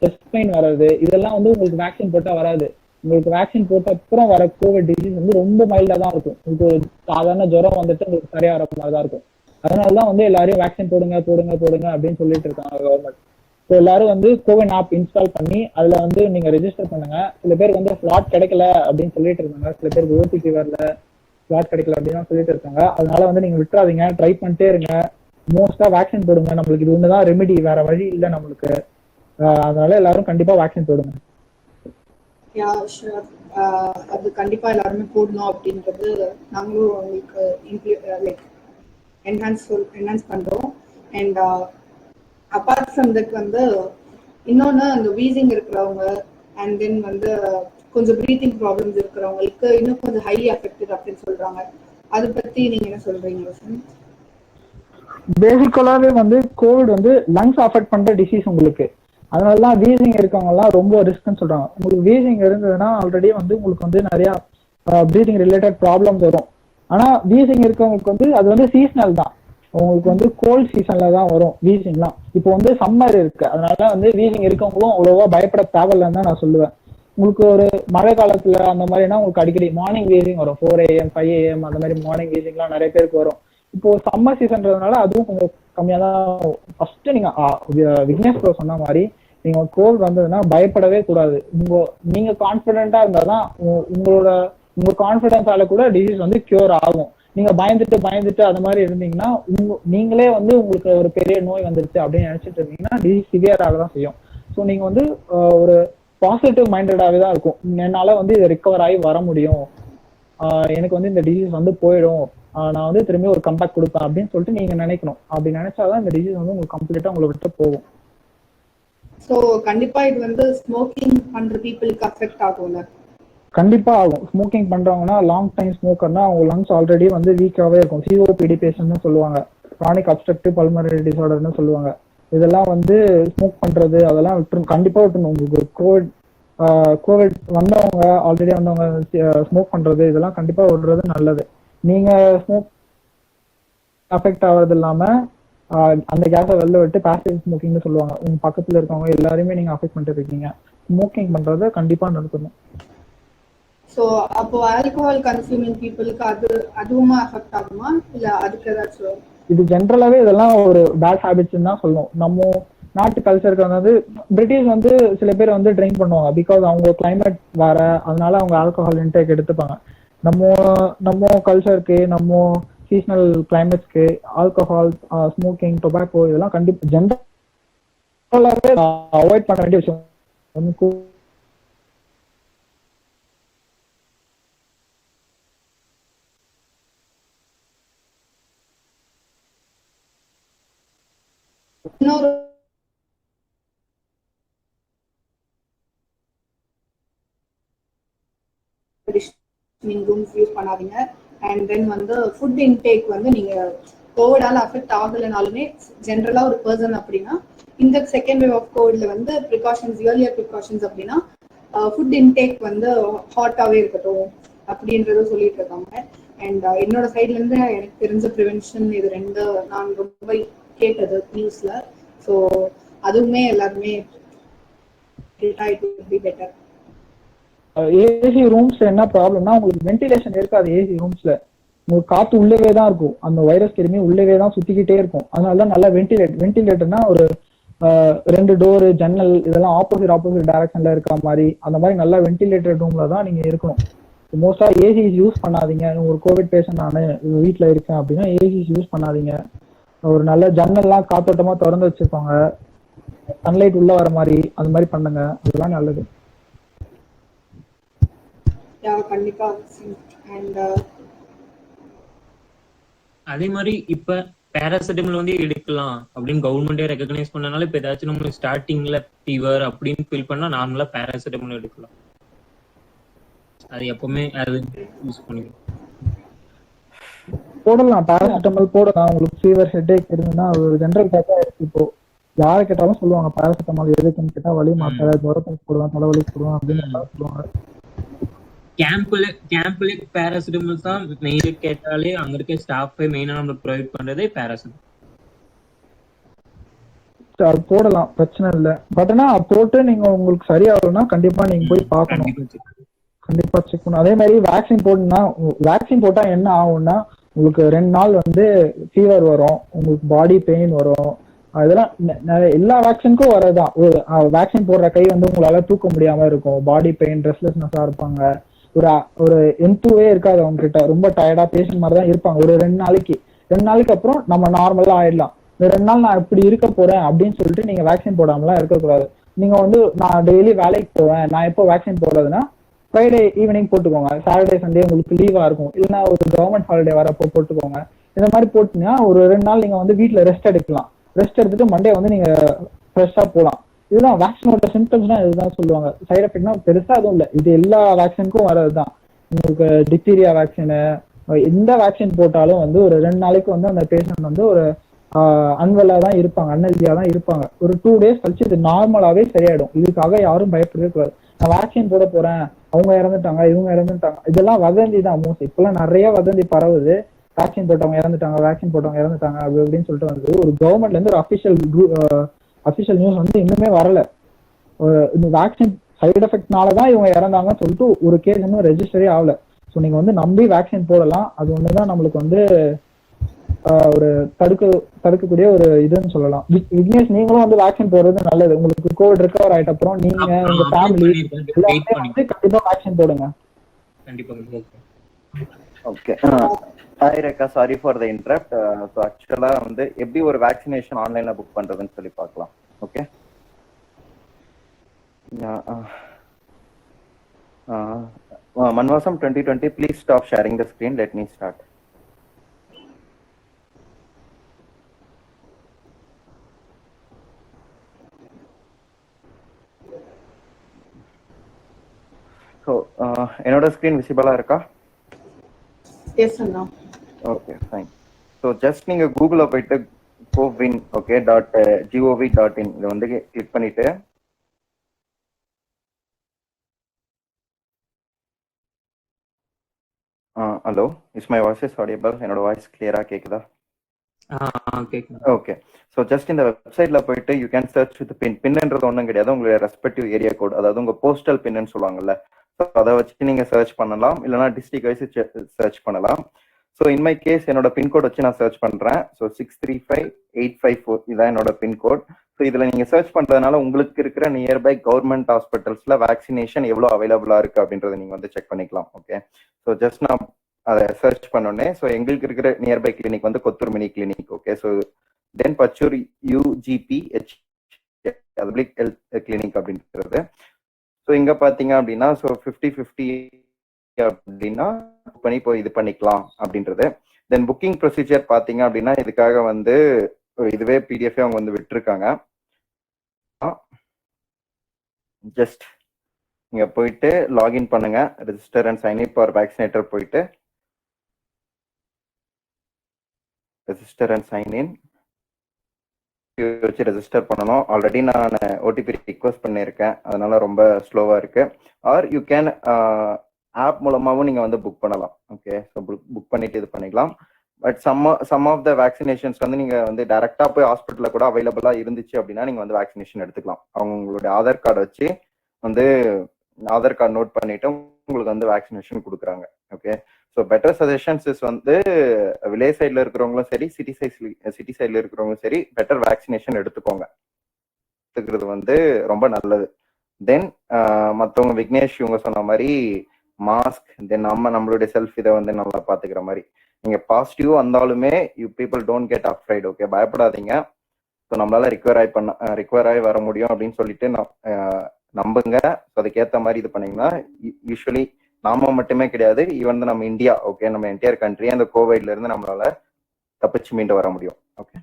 செஸ்ட் பெயின் வராது, இதெல்லாம் வந்து உங்களுக்கு வேக்சின் போட்டா வராது. உங்களுக்கு வேக்சின் போட்ட அப்புறம் வர கோவிட் டிசீஸ் வந்து ரொம்ப மைல்டா தான் இருக்கும். உங்களுக்கு சாதாரண ஜுரம் வந்துட்டு உங்களுக்கு சரியா வர மாதிரி தான் இருக்கும். அதனாலதான் வந்து எல்லாரையும் வேக்சின் போடுங்க போடுங்க போடுங்க அப்படின்னு சொல்லிட்டு இருக்காங்க கவர்மெண்ட். ஸோ எல்லாரும் வந்து கோவின் ஆப் இன்ஸ்டால் பண்ணி அதுல வந்து நீங்க ரெஜிஸ்டர் பண்ணுங்க. சில பேருக்கு வந்து ஸ்லாட் கிடைக்கல அப்படின்னு சொல்லிட்டு இருக்காங்க, சில பேருக்கு ஓடிபி வரல, ஸ்லாட் கிடைக்கல அப்படின்னு சொல்லிட்டு இருக்காங்க. அதனால வந்து நீங்க விட்டுறாதீங்க, ட்ரை பண்ணிட்டே இருங்க, மோஸ்டா வேக்சின் போடுங்க. நம்மளுக்கு இது ஒண்ணுதான் ரெமெடி, வேற வழி இல்லை நம்மளுக்கு. அதனால எல்லாரும் கண்டிப்பா வேக்சின் போடுங்க. அது கண்டிப்பா எல்லாருமே போடணும் அப்படின்றது நாங்களும் உங்களுக்கு லைக் என்ஹான்ஸ் பண்றோம். அண்ட் அப்பார்ட் ஃப்ரம் தட் வந்து இன்னொன்று, அந்த வீசிங் இருக்கிறவங்க அண்ட் தென் வந்து கொஞ்சம் ப்ரீத்திங் ப்ராப்ளம்ஸ் இருக்கிறவங்களுக்கு இன்னும் கொஞ்சம் ஹை அஃபெக்டட் அப்படின்னு சொல்றாங்க. அதை பத்தி நீங்க என்ன சொல்றீங்க? பேசிக்கலாவே வந்து கோவிட் வந்து லங்ஸ் அஃபெக்ட் பண்ற டிசீஸ் உங்களுக்கு. அதனாலதான் வீசிங் இருக்கவங்க எல்லாம் ரொம்ப ரிஸ்க்னு சொல்றாங்க. உங்களுக்கு வீசிங் இருந்ததுன்னா ஆல்ரெடி வந்து உங்களுக்கு வந்து நிறைய ப்ரீதிங் ரிலேட்டட் ப்ராப்ளம்ஸ் வரும். ஆனா வீசிங் இருக்கவங்களுக்கு வந்து அது வந்து சீசனல் தான். உங்களுக்கு வந்து கோல்ட் சீசன்ல தான் வரும் வீசிங்லாம். இப்போ வந்து சம்மர் இருக்கு, அதனால வந்து வீசிங் இருக்கவங்களும் அவ்வளோவா பயப்பட தேவையில்லைன்னு தான் நான் சொல்லுவேன். உங்களுக்கு ஒரு மழை காலத்துல அந்த மாதிரினா உங்களுக்கு அடிக்கடி மார்னிங் வீசிங் வரும், 4 AM 5 AM அந்த மாதிரி மார்னிங் வீசிங்லாம் நிறைய பேருக்கு வரும். இப்போ சம்மர் சீசன்றதுனால அதுவும் கொஞ்சம் கம்மியா தான். ஃபர்ஸ்ட் நீங்க விக்னேஷ் ப்ரோ சொன்ன மாதிரி நீங்க கோல்ட் வந்ததுன்னா பயப்படவே கூடாது. நீங்க கான்பிடென்டா இருந்தாதான் உங்க கான்பிடன்ஸால கூட டிசீஸ் வந்து கியூர் ஆகும். நீங்க பயந்துட்டு அந்த மாதிரி இருந்தீங்கன்னா நீங்களே வந்து உங்களுக்கு ஒரு பெரிய நோய் வந்துருச்சு அப்படின்னு நினைச்சிட்டு இருந்தீங்கன்னா டிசீஸ் சிவியர் ஆக தான் செய்யும். ஸோ நீங்க வந்து ஒரு பாசிட்டிவ் மைண்டடாவே தான் இருக்கும். என்னால வந்து இதை ரிகவர் ஆகி வர முடியும், எனக்கு வந்து இந்த டிசீஸ் வந்து போயிடும், நான் வந்து திரும்பி ஒரு கம்பேக் கொடுப்பேன் அப்படின்னு சொல்லிட்டு நீங்க நினைக்கணும். அப்படி நினைச்சாதான் இந்த டிசீஸ் வந்து உங்களுக்கு கம்ப்ளீட்டா உங்களை விட்டு போகும். ஸோ கண்டிப்பா இது வந்து ஸ்மோக்கிங் பண்ற பீப்புளுக்கு அஃபெக்ட் ஆகும்ல? கண்டிப்பா ஆகும். ஸ்மோக்கிங் பண்றவங்கன்னா லாங் டைம் ஸ்மோக்கர்னா அவங்க லங்ஸ் ஆல்ரெடி வந்து வீக்காவே இருக்கும். சிஓபிடி பேஷண்ட்னு சொல்லுவாங்க, கிரானிக் அப்ஸ்ட்ரக்டிவ் பல்மனரி டிசார்டர்னு சொல்லுவாங்க. இதெல்லாம் வந்து ஸ்மோக் பண்றது அதெல்லாம் கண்டிப்பா விட்டுணும். உங்களுக்கு கோவிட் வந்தவங்க ஆல்ரெடி வந்தவங்க ஸ்மோக் பண்றது இதெல்லாம் கண்டிப்பா விடுறது நல்லது. நீங்க ஸ்மோக் அஃபெக்ட் ஆகிறது இல்லாம அந்த கேஸை வெளில விட்டு பாசிவ் ஸ்மோக்கிங்னு சொல்லுவாங்க. உங்க பக்கத்துல இருக்கவங்க எல்லாருமே நீங்க அஃபெக்ட் பண்ணிட்டு இருக்கீங்க. ஸ்மோக்கிங் பண்றதை கண்டிப்பா நிறுத்தணும். ஸோ அப்போ ஆல்கஹால் கன்சியூமிங் பீப்புளுக்கு அதுவுமா அஃபெக்ட் ஆகுமா, இல்ல அதுக்கு ஏதாச்சும்? இது ஜென்ரலாவே இதெல்லாம் ஒரு பேட் ஹேபிட்ஸ் தான் சொல்லணும். நம்ம நாட்டு கல்ச்சருக்கு வந்து பிரிட்டிஷ் வந்து சில பேர் வந்து ட்ரிங்க் பண்ணுவாங்க, பிகாஸ் அவங்க கிளைமேட் வேற, அதனால அவங்க ஆல்கஹால் இன்டேக் எடுத்துப்பாங்க. நம்ம கல்ச்சருக்கு, நம்ம சீசனல் கிளைமேட்ஸ்க்கு ஆல்கஹால், ஸ்மோக்கிங், டொபாக்கோ இதெல்லாம் கண்டிப்பா ஜென்ரலாவே அவாய்ட் பண்ண வேண்டிய விஷயம். இன்னொரு ரூம்ஸ் யூஸ் பண்ணாதீங்க. அண்ட் தென் வந்து ஃபுட் இன்டேக் வந்து நீங்க கோவிடால அஃபெக்ட் ஆகலைனாலுமே ஜென்ரலா ஒரு பர்சன் அப்படின்னா இந்த செகண்ட் வேவ் ஆஃப் கோவிட்ல வந்து இயர்லியர் ப்ரிகாஷன்ஸ் அப்படின்னா ஃபுட் இன்டேக் வந்து ஹாட்டாவே இருக்கட்டும் அப்படின்றத சொல்லிட்டு இருக்காங்க. அண்ட் என்னோட சைட்ல இருந்து எனக்கு தெரிஞ்ச ப்ரிவென்ஷன் இது ரெண்டு நான் ரொம்ப கேட்டது நியூஸ்ல. ஸோ அதுவுமே எல்லாருமே பெட்டர். ஏசி ரூம்ஸ் என்ன ப்ராப்ளம்னா உங்களுக்கு வென்டிலேஷன் இருக்காது. ஏசி ரூம்ஸ்ல உங்களுக்கு காத்து உள்ளவே தான் இருக்கும், அந்த வைரஸ் கிருமி உள்ளவே தான் சுத்திக்கிட்டே இருக்கும். அதனாலதான் நல்லா வென்டிலேட்டர்னா ஒரு 2 டோரு ஜன்னல் இதெல்லாம் ஆப்போசிட் டைரக்ஷன்ல இருக்க மாதிரி அந்த மாதிரி நல்லா வென்டிலேட்டட் ரூம்ல தான் நீங்க இருக்கணும். மோஸ்டா ஏசி யூஸ் பண்ணாதீங்க. ஒரு கோவிட் பேஷண்ட் நான் வீட்டுல இருக்கேன் அப்படின்னா ஏசி யூஸ் பண்ணாதீங்க. ஒரு நல்ல ஜன்னல்லாம் காத்தோட்டமா திறந்து வச்சிருப்பாங்க, சன்லைட் உள்ள வர மாதிரி அந்த மாதிரி பண்ணுங்க, இதெல்லாம் நல்லது. கண்டிப்பா. அண்ட் அதே மாதிரி இப்ப பேராசிட்டமல் வந்து எடுக்கலாம் அப்படின்னு கவர்மெண்டே ரெகக்னைஸ் பண்ணனால இப்ப ஏதாச்சும் நம்ம ஸ்டார்டிங்ல ஃபீவர் அப்படின்னு ஃபீல் பண்ணா நார்மலா பேராசிட்டமல் எடுக்கலாம். அது எப்பவுமே அது யூஸ் பண்ணிக்கலாம். போடலாம், பேராசிட்டமால் போடலாம். உங்களுக்கு ஃபீவர் ஹெட்ஏக் இருந்ததுன்னா ஒரு ஜென்ரல் டாக்கா இருக்கு. இப்போ யாரை கேட்டாலும் சொல்லுவாங்க பேராசிட்டமால் எதுக்குன்னு கேட்டா வலி மாத்திரை, ஜுரத்துக்கு போடுவான், தலைவலிக்கு போடுவான் அப்படின்னு சொல்லுவாங்க. கேம்ப்ல பேராசிட்டமால் தான் மெயினா கேட்டாலே அங்க இருக்க ஸ்டாஃப் மெயினா நம்மளுக்கு ப்ரொவைட் பண்றதே பேராசிட்டமால். அது போடலாம், பிரச்சனை இல்லை. பட் ஆனா போட்டு நீங்க உங்களுக்கு சரியாகணும்னா கண்டிப்பா நீங்க போய் பார்க்கணும், கண்டிப்பா செக் பண்ணணும். அதே மாதிரி வேக்சின் போடணும்னா, வேக்சின் போட்டா என்ன ஆகும்னா உங்களுக்கு 2 நாள் வந்து ஃபீவர் வரும், உங்களுக்கு பாடி பெயின் வரும். அதெல்லாம் எல்லா வேக்சினுக்கும் வரதுதான். வேக்சின் போடுற கை வந்து உங்களால தூக்க முடியாம இருக்கும், பாடி பெயின், ரெஸ்ட்லெஸ்னஸா இருப்பாங்க, ஒரு எந்தூவே இருக்காது அவங்க கிட்ட, ரொம்ப டயர்டா பேஷண்ட் மாதிரி தான் இருப்பாங்க ஒரு 2 நாளைக்கு. 2 நாளைக்கு அப்புறம் நம்ம நார்மலா ஆயிடலாம். இந்த 2 நாள் நான் இப்படி இருக்க போறேன் அப்படின்னு சொல்லிட்டு நீங்க வேக்சின் போடாமலாம் இருக்கக்கூடாது. நீங்க வந்து நான் டெய்லி வேலைக்கு போவேன், நான் எப்போ வேக்சின் போடுறதுன்னா ஃப்ரைடே ஈவினிங் போட்டுக்கோங்க, சாட்டர்டே சண்டே உங்களுக்கு லீவா இருக்கும், இல்லைன்னா ஒரு கவர்மெண்ட் ஹாலிடே வரப்போ போட்டுக்கோங்க. இந்த மாதிரி போட்டீங்கன்னா ஒரு 2 நாள் நீங்க வந்து வீட்டுல ரெஸ்ட் எடுக்கலாம். ரெஸ்ட் எடுத்துட்டு மண்டே வந்து நீங்க ஃப்ரெஷ்ஷா போகலாம். இதுதான் வேக்சினோட சிம்டம்ஸ்னா இதுதான் சொல்லுவாங்க. சைட் எஃபெக்ட்னா பெருசா எதுவும் இல்லை, இது எல்லா வேக்சினுக்கும் வரதுதான். உங்களுக்கு டிப்தீரியா வேக்சின், எந்த வேக்சின் போட்டாலும் வந்து ஒரு 2 நாளைக்கு வந்து அந்த பேஷண்ட் வந்து ஒரு அன்வெல்லா தான் இருப்பாங்க, அன்ஹெல்தியா தான் இருப்பாங்க. ஒரு 2 டேஸ் கழிச்சு இது நார்மலாவே சரியாயிடும். இதுக்காக யாரும் பயப்படவே கூடாது. நான் வேக்சின் போட போறேன், அவங்க இறந்துட்டாங்க, இவங்க இறந்துட்டாங்க, இதெல்லாம் வதந்தி தான். மோஸ்ட் இப்பெல்லாம் நிறைய வதந்தி பரவுது. வேக்சின் போட்டவங்க இறந்துட்டாங்க, வேக்சின் போட்டவங்க இறந்துட்டாங்க அப்படி அப்படின்னு சொல்லிட்டு வந்து ஒரு கவர்மெண்ட்ல இருந்து ஒரு அபிஷியல் நியூஸ் வந்து இன்னுமே வரல. இந்த வேக்சின் சைடு எஃபெக்ட்னாலதான் இவங்க இறந்தாங்கன்னு சொல்லிட்டு ஒரு கேஸ் இன்னும் ரெஜிஸ்டரே ஆகல. ஸோ நீங்க வந்து நம்பி வேக்சின் போடலாம். அது ஒண்ணுதான் நம்மளுக்கு வந்து ஒரு தடுக்கக்கூடிய ஒரு இதுன்னு சொல்லலாம். விக்னேஷ், நீங்களும் வந்து வேக்சின் போடுறது நல்லது. உங்களுக்கு கோவிட் ரெக்கவர் ஆயிட்ட அப்புறம் நீங்க உங்க ஃபேமிலி எல்லாருமே வந்து கண்டிப்பா வேக்சின் போடுங்க. Okay. Hi Rekha, sorry for the interrupt. So ஆக்சுவலா வந்து எப்படி ஒரு வேக்சினேஷன் ஆன்லைன்ல புக் பண்றதுன்னு சொல்லி பார்க்கலாம். ஓகே, மன்வாசம் 2020, please stop sharing the screen, let me start. So என்னோட ஸ்கிரீன் விசிபிளா இருக்கா? எஸ் அண்ணா. Okay, fine. ஸோ ஜஸ்ட் நீங்க கூகுள்ல போயிட்டு கோவின் .gov.in இதை வந்து கிளிக் பண்ணிட்டு hello, is my voice is audible? என்னோட வாய்ஸ் கிளியரா கேக்குதா? ஓகே. ஸோ ஜஸ்ட் இந்த வெப்சைட்ல போயிட்டு யூ கேன் சர்ச் வித் பின்ன்றது ஒன்றும் கிடையாது, உங்களுடைய ரெஸ்பெக்டிவ் ஏரியா கோட், அதாவது உங்க போஸ்டல் பின்னு சொல்லுவாங்கல்ல, ஸோ அதை வச்சு நீங்க சர்ச் பண்ணலாம், இல்லைனா டிஸ்ட்ரிக்ட் வைஸ் சர்ச் பண்ணலாம். ஸோ இன் மை கேஸ் என்னோட பின்கோட் வச்சு நான் சர்ச் பண்றேன். ஸோ 635854 இதான் என்னோட பின்கோட். ஸோ இதுல நீங்க சர்ச் பண்றதுனால உங்களுக்கு இருக்கிற நியர்பை கவர்மெண்ட் ஹாஸ்பிட்டல்ஸ்ல வேக்சினேஷன் எவ்வளோ அவைலபிளா இருக்கு அப்படின்றத நீங்க வந்து செக் பண்ணிக்கலாம். ஓகே, ஸோ ஜஸ்ட் நான் அதை சர்ச் பண்ணோன்னே, ஸோ எங்களுக்கு இருக்கிற நியர்பை கிளினிக் வந்து Kothur mini clinic. Okay, so then Pachur UGPH public health clinic அப்படின்றது. ஸோ இங்க பாத்தீங்க அப்படின்னா ஸோ 50-50 அப்படின்னா பண்ணி போய் இது பண்ணிக்கலாம் அப்படின்றது. தென் புக்கிங் ப்ரொசீஜர் பாத்தீங்க அப்படின்னா இதுக்காக வந்து இதுவே PDF அவங்க வந்து விட்டுருக்காங்க. ஜஸ்ட் இங்க போயிட்டு லாகின் பண்ணுங்க, register and sign up for vaccinator போயிட்டு ரெஜிஸ்டர் அண்ட் சைன் இன் வச்சு ரெஜிஸ்டர் பண்ணணும். ஆல்ரெடி நான் OTP ரிக்வெஸ்ட் பண்ணியிருக்கேன், அதனால ரொம்ப ஸ்லோவா இருக்கு. ஆர் யூ கேன் ஆப் மூலமாகவும் நீங்க வந்து புக் பண்ணலாம். ஓகே, ஸோ புக் பண்ணிட்டு இது பண்ணிக்கலாம். But some of the vaccinations வந்து நீங்க வந்து டைரக்டா போய் ஹாஸ்பிட்டல்ல கூட அவைலபிளா இருந்துச்சு அப்படின்னா நீங்க வந்து வேக்சினேஷன் எடுத்துக்கலாம். அவங்க உங்களுடைய ஆதார் கார்டு வச்சு வந்து ஆதார் கார்டு நோட் பண்ணிட்டு உங்களுக்கு வந்து வேக்சினேஷன் கொடுக்குறாங்க. Okay, so better suggestions is வந்து வில்லேஜ் சைட்ல இருக்கிறவங்களும் சரி, சிட்டி சைட்ல இருக்கிறவங்களும் சரி, பெட்டர் வேக்சினேஷன் எடுத்துக்கோங்க. எடுத்துக்கிறது வந்து ரொம்ப நல்லது. தென் மற்றவங்க விக்னேஷ் இவங்க சொன்ன மாதிரி மாஸ்க், தென் நம்மளுடைய செல்ஃப் இதை வந்து நல்லா பாத்துக்கிற மாதிரி, நீங்க பாசிட்டிவ் வந்தாலுமே you people don't get afraid. Okay, பயப்படாதீங்க. ஸோ நம்மளால ரிக்வயர் ஆகி வர முடியும் அப்படின்னு சொல்லிட்டு நம்புங்க. ஸோ அதுக்கேற்ற மாதிரி இது பண்ணீங்கன்னா யூஸ்வலி நாம மட்டுமே கிடையாது, ஈவன் நம்ம இந்தியா, ஓகே, நம்ம என்டையர் கண்ட்ரி அந்த கோவிட்ல இருந்து நம்மளால தப்பிச்சு மீண்டு வர முடியும். Okay,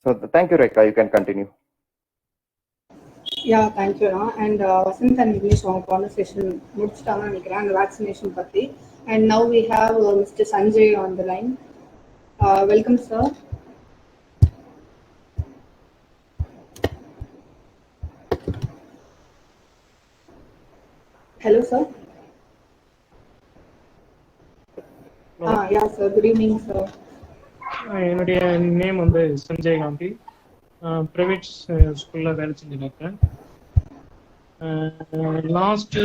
so thank you Rekha, you can continue. Yeah தேங்க்யூண்ணா. அண்ட் வசந்த் அண்ட் விக்னேஷ் அவங்க கான்வர்சேஷன் முடிச்சுட்டாங்கன்னு நினைக்கிறேன் அந்த வேக்சினேஷன் பற்றி. And now we have mister Sanjay on the line. Welcome sir. Hello sir. Yeah sir, good evening sir. என்னுடைய நேம் வந்து சஞ்சய் காந்தி. ப்ரைவேட் ஸ்கூலில் வேலை செஞ்சுட்டு இருக்கேன். Last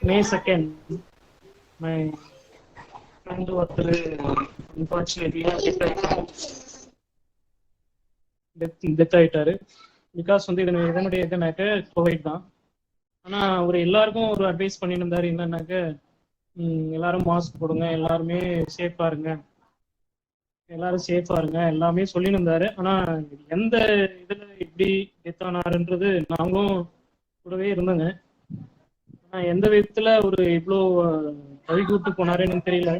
May 2nd my friend ஒருத்தர் அன்ஃபார்ச்சுனேட்லி டெத் ஆகிட்டாரு. பிகாஸ் வந்து இதனுடைய இதுனாக்க கோவிட் தான். ஆனால் அவர் எல்லாருக்கும் ஒரு அட்வைஸ் பண்ணிட்டு இருந்தார். என்னன்னாக்க எல்லாரும் மாஸ்க் போடுங்க, எல்லாருமே சேஃபாக இருங்க, எல்லாரும் சேஃபாக இருங்க எல்லாமே சொல்லிட்டு இருந்தாரு. ஆனால் எந்த இதில் எப்படி டெத் ஆனாருன்றது நாங்களும் கூடவே இருந்தோங்க. ஆனால் எந்த விதத்தில் ஒரு இவ்வளோ கவி கூட்டு போனாருன்னு தெரியல.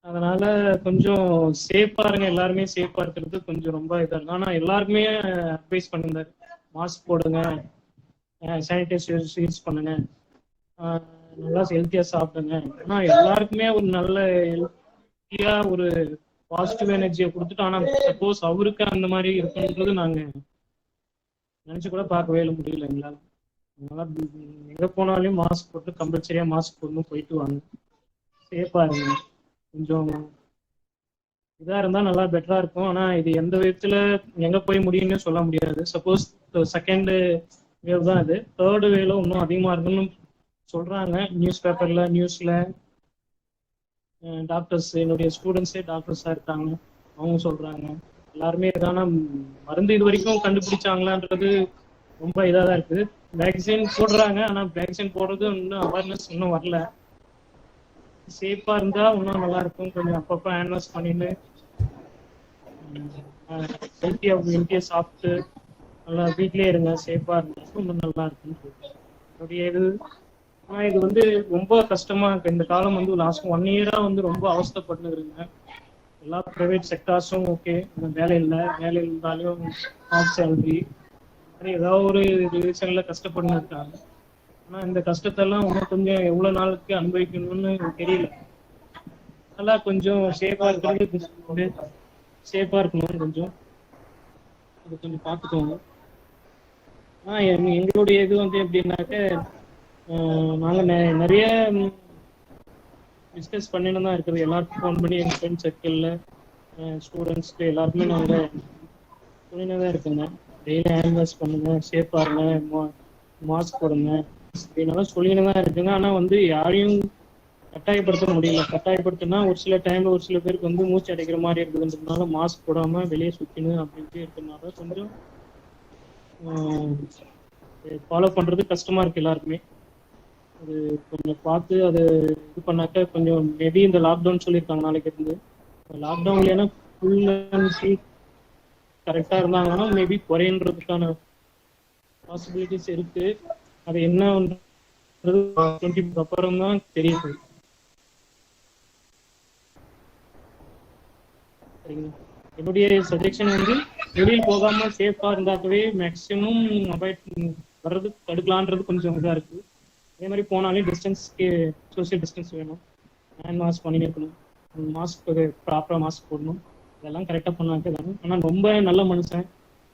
அதனால கொஞ்சம் சேஃபாக இருங்க, எல்லாருமே சேஃபாக இருக்கிறது கொஞ்சம் ரொம்ப இதாக இருக்கும். ஆனால் எல்லாருக்குமே அட்வைஸ் பண்ணியிருந்தாரு, மாஸ்க் போடுங்க, சானிடைசர் யூஸ் பண்ணுங்க, நல்லா ஹெல்த்தியாக சாப்பிடுங்க. ஆனால் எல்லாருக்குமே ஒரு நல்ல ஹெல்த்தியா ஒரு பாசிட்டிவ் எனர்ஜியை கொடுத்துட்டு, ஆனால் சப்போஸ் அவருக்கு அந்த மாதிரி இருக்குன்றது நாங்கள் நினச்சி கூட பார்க்கவே முடியல எங்களால். அதனால எங்கே போனாலையும் மாஸ்க் போட்டு கம்பல்சரியாக மாஸ்க் போடணும், போயிட்டு வாங்க, சேஃபாக இருங்க. கொஞ்சம் இதாக இருந்தால் நல்லா பெட்டராக இருக்கும். ஆனால் இது எந்த விதத்தில் எங்கே போய் முடியும்னு சொல்ல முடியாது. சப்போஸ் செகண்ட் வேவ் தான் இது, தேர்டு வேவ்ல இன்னும் அதிகமாக இருக்குன்னு சொல்கிறாங்க. நியூஸ் பேப்பரில் நியூஸில் டாக்டர்ஸ், என்னுடைய ஸ்டூடெண்ட்ஸே டாக்டர்ஸாக இருக்காங்க, அவங்க சொல்கிறாங்க. எல்லாருமே இதான மருந்து இது வரைக்கும் கண்டுபிடிச்சாங்களான்றது ரொம்ப இதாக தான் இருக்குது. வேக்சின் போடுறாங்க, ஆனால் வேக்சின் போடுறது இன்னும் அவேர்னஸ் இன்னும் வரல. சேஃபாக இருந்தால் இன்னும் நல்லா இருக்கும். கொஞ்சம் அப்பப்போ ஹேண்ட் வாஷ் பண்ணிட்டு ஹெல்த்தியாக சாப்பிட்டு நல்லா வீட்லேயே இருங்க, சேஃபாக இருந்தால் இன்னும் நல்லா இருக்குன்னு என்னுடைய இது. ஆனால் இது வந்து ரொம்ப கஷ்டமாக இருக்குது. இந்த காலம் வந்து லாஸ்ட் 1 year வந்து ரொம்ப அவஸ்தைப்பட்டுருக்குங்க. எல்லா ப்ரைவேட் செக்டார்ஸும் ஓகே, வேலை இருந்தாலும் ஆஃப் சேலரி, ஏதாவது ஒரு ரீசனில் கஷ்டப்பட்டு இருக்காங்க. ஆனால் இந்த கஷ்டத்தெல்லாம் இன்னும் கொஞ்சம் எவ்வளோ நாளுக்கு அனுபவிக்கணும்னு தெரியல. நல்லா கொஞ்சம் சேஃபாக இருக்கிறது, சேஃபாக இருக்கணும், கொஞ்சம் அது கொஞ்சம் பார்த்துக்கோங்க. எங்களுடைய இது வந்து எப்படின்னாக்க நாங்கள் நிறைய டிஸ்கஸ் பண்ணிட்டு தான் இருக்குது. எல்லாருக்கும் ஃபோன் பண்ணி எங்கள் ஃப்ரெண்ட் சர்க்கிளில் ஸ்டூடெண்ட்ஸ்க்கு எல்லாருக்குமே நாங்கள் சொல்லினே தான் இருக்குங்க. டெய்லி ஹேண்ட் வாஷ் பண்ணுங்க, சேஃபாக இருங்க, மாஸ்க் போடுங்க அப்படின்னாலும் சொல்லினே தான் இருக்குங்க. ஆனால் வந்து யாரையும் கட்டாயப்படுத்த முடியல. கட்டாயப்படுத்தினா ஒரு சில டைமில் ஒரு சில பேருக்கு வந்து மூச்சு அடைக்கிற மாதிரி இருக்குதுன்றதுனால மாஸ்க் போடாமல் வெளியே சுற்றினு அப்படின்ட்டு இருக்கிறதுனால கொஞ்சம் ஃபாலோ பண்ணுறது கஷ்டமாக இருக்குது எல்லாருக்குமே. அது கொஞ்சம் பார்த்து அது இது பண்ணாக்க கொஞ்சம் மேபி இந்த லாக்டவுன் சொல்லியிருக்காங்க நாளைக்கு இருந்து. லாக்டவுன்ல ஃபுல் அண்ட் ஃபுல் கரெக்டாக இருந்தாங்கன்னா மேபி குறையன்றதுக்கான பாசிபிலிட்டிஸ் இருக்கு. அது என்னன்றது 20 அப்புறம் தான் தெரியுது. சரிங்களா? என்னுடைய சஜஷன் வந்து வெளியில் போகாம சேஃபா இருந்தாக்கவே மேக்சிமம் அவாய்ட் வர்றது தடுக்கலான்றது கொஞ்சம் இதாக இருக்கு. அதே மாதிரி போனாலே டிஸ்டன்ஸ்க்கு சோசியல் டிஸ்டன்ஸ் வேணும், ஹேண்ட் வாஷ் பண்ணி இருக்கணும், மாஸ்க் ப்ராப்பராக மாஸ்க் போடணும், இதெல்லாம் கரெக்டாக பண்ணாக்க தானே. ஆனால் ரொம்ப நல்ல மனுஷன்,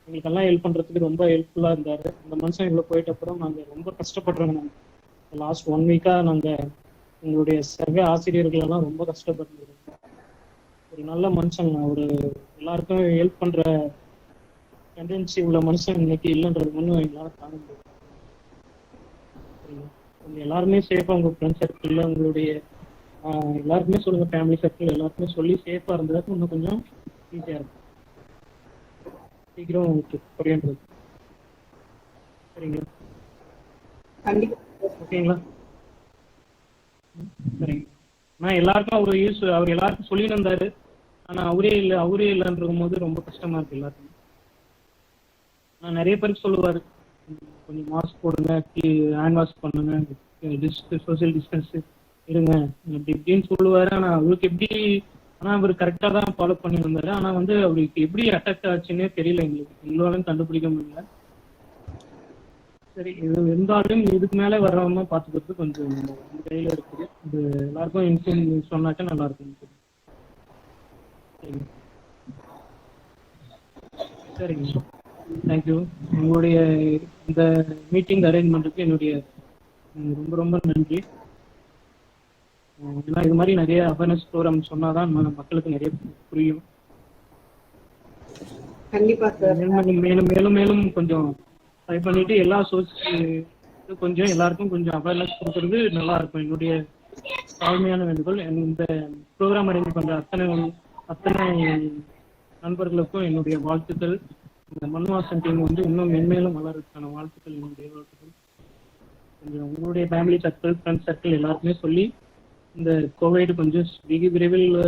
எங்களுக்கெல்லாம் ஹெல்ப் பண்ணுறதுக்கு ரொம்ப ஹெல்ப்ஃபுல்லாக இருந்தார். அந்த மனுஷன் இவ்வளோ போயிட்ட அப்புறம் நாங்கள் ரொம்ப கஷ்டப்படுறோங்க. நாங்கள் லாஸ்ட் 1 week நாங்கள் எங்களுடைய சக ஆசிரியர்களெல்லாம் ரொம்ப கஷ்டப்பட்டுருக்கோம். ஒரு நல்ல மனுஷன், ஒரு எல்லாருக்கும் ஹெல்ப் பண்ணுற டெண்டன்சி உள்ள மனுஷன் இன்னைக்கு இல்லைன்றது ஒன்றும் எங்களால் தாங்க முடியாது. கொஞ்சம் எல்லாருமே சேஃபாக உங்கள் ஃப்ரெண்ட் சர்க்கிளில் உங்களுடைய எல்லாருக்குமே சொல்லுங்கள், ஃபேமிலி சர்க்கிள் எல்லாருக்குமே சொல்லி சேஃபாக இருந்ததுக்கு இன்னும் கொஞ்சம் ஈஸியாக இருக்கும், சீக்கிரம் உங்களுக்கு புரியன்றது. சரிங்களா? ஓகேங்களா? சரிங்க. நான் எல்லாருக்கும் அவர் எல்லாருக்கும் சொல்லி இருந்தாரு. ஆனால் அவரே இல்லைன்றும் போது ரொம்ப கஷ்டமா இருக்கு எல்லாருக்கும். நான் நிறைய பேருக்கு சொல்லுவார், கொஞ்சம் மாஸ்க் போடுங்க, ஹேண்ட் வாஷ் பண்ணுங்க, சோசியல் டிஸ்டன்ஸ் இருங்க அப்படி இப்படின்னு சொல்லுவாரு. ஆனால் அவருக்கு எப்படி ஆனால் அவர் கரெக்டாக தான் ஃபாலோ பண்ணி வந்தார். ஆனால் வந்து அவருக்கு எப்படி அட்டாக் ஆச்சுன்னே தெரியல, எங்களாலும் கண்டுபிடிக்க முடியல. சரி, இது இருந்தாலும் இதுக்கு மேலே வர்றவங்க பார்த்துக்கிறது கொஞ்சம் நம்ம கையில் இருக்குது. இது எல்லாருக்கும் இன்ஃபார்ம் சொன்னாக்கா நல்லா இருக்கும். சரிங்க, தேங்க்யூ. உங்களுடைய இந்த மீட்டிங் அரேஞ்ச் பண்ணுறதுக்கு என்னுடைய ரொம்ப ரொம்ப நன்றி. ஏன்னா இது மாதிரி நிறைய அவேர்னஸ் ப்ரோக்ராம் சொன்னாதான் மக்களுக்கு நிறைய புரியும். கண்டிப்பா சார். மேலும் மேலும் மேலும் கொஞ்சம் ட்ரை பண்ணிட்டு எல்லா சோர்ஸ் கொஞ்சம் எல்லாருக்கும் கொஞ்சம் அவேர்னஸ் கொடுக்கறது நல்லா இருக்கும். என்னுடைய தாழ்மையான வேண்டுகோள். இந்த ப்ரோக்ராம் அரேஞ்ச் பண்ற அத்தனை நண்பர்களுக்கும் என்னுடைய வாழ்த்துக்கள். இந்த மண்வாசன் டீம் வந்து இன்னும் மென்மேலும் வளர்றதுக்கான வாழ்த்துக்கள், என்னுடைய வாழ்த்துக்கள். கொஞ்சம் உங்களுடைய ஃபேமிலி சர்க்கிள், ஃப்ரெண்ட்ஸ் சர்க்கிள் எல்லாருக்குமே சொல்லி இந்த கோவிட் கொஞ்சம் வெகு விரைவில்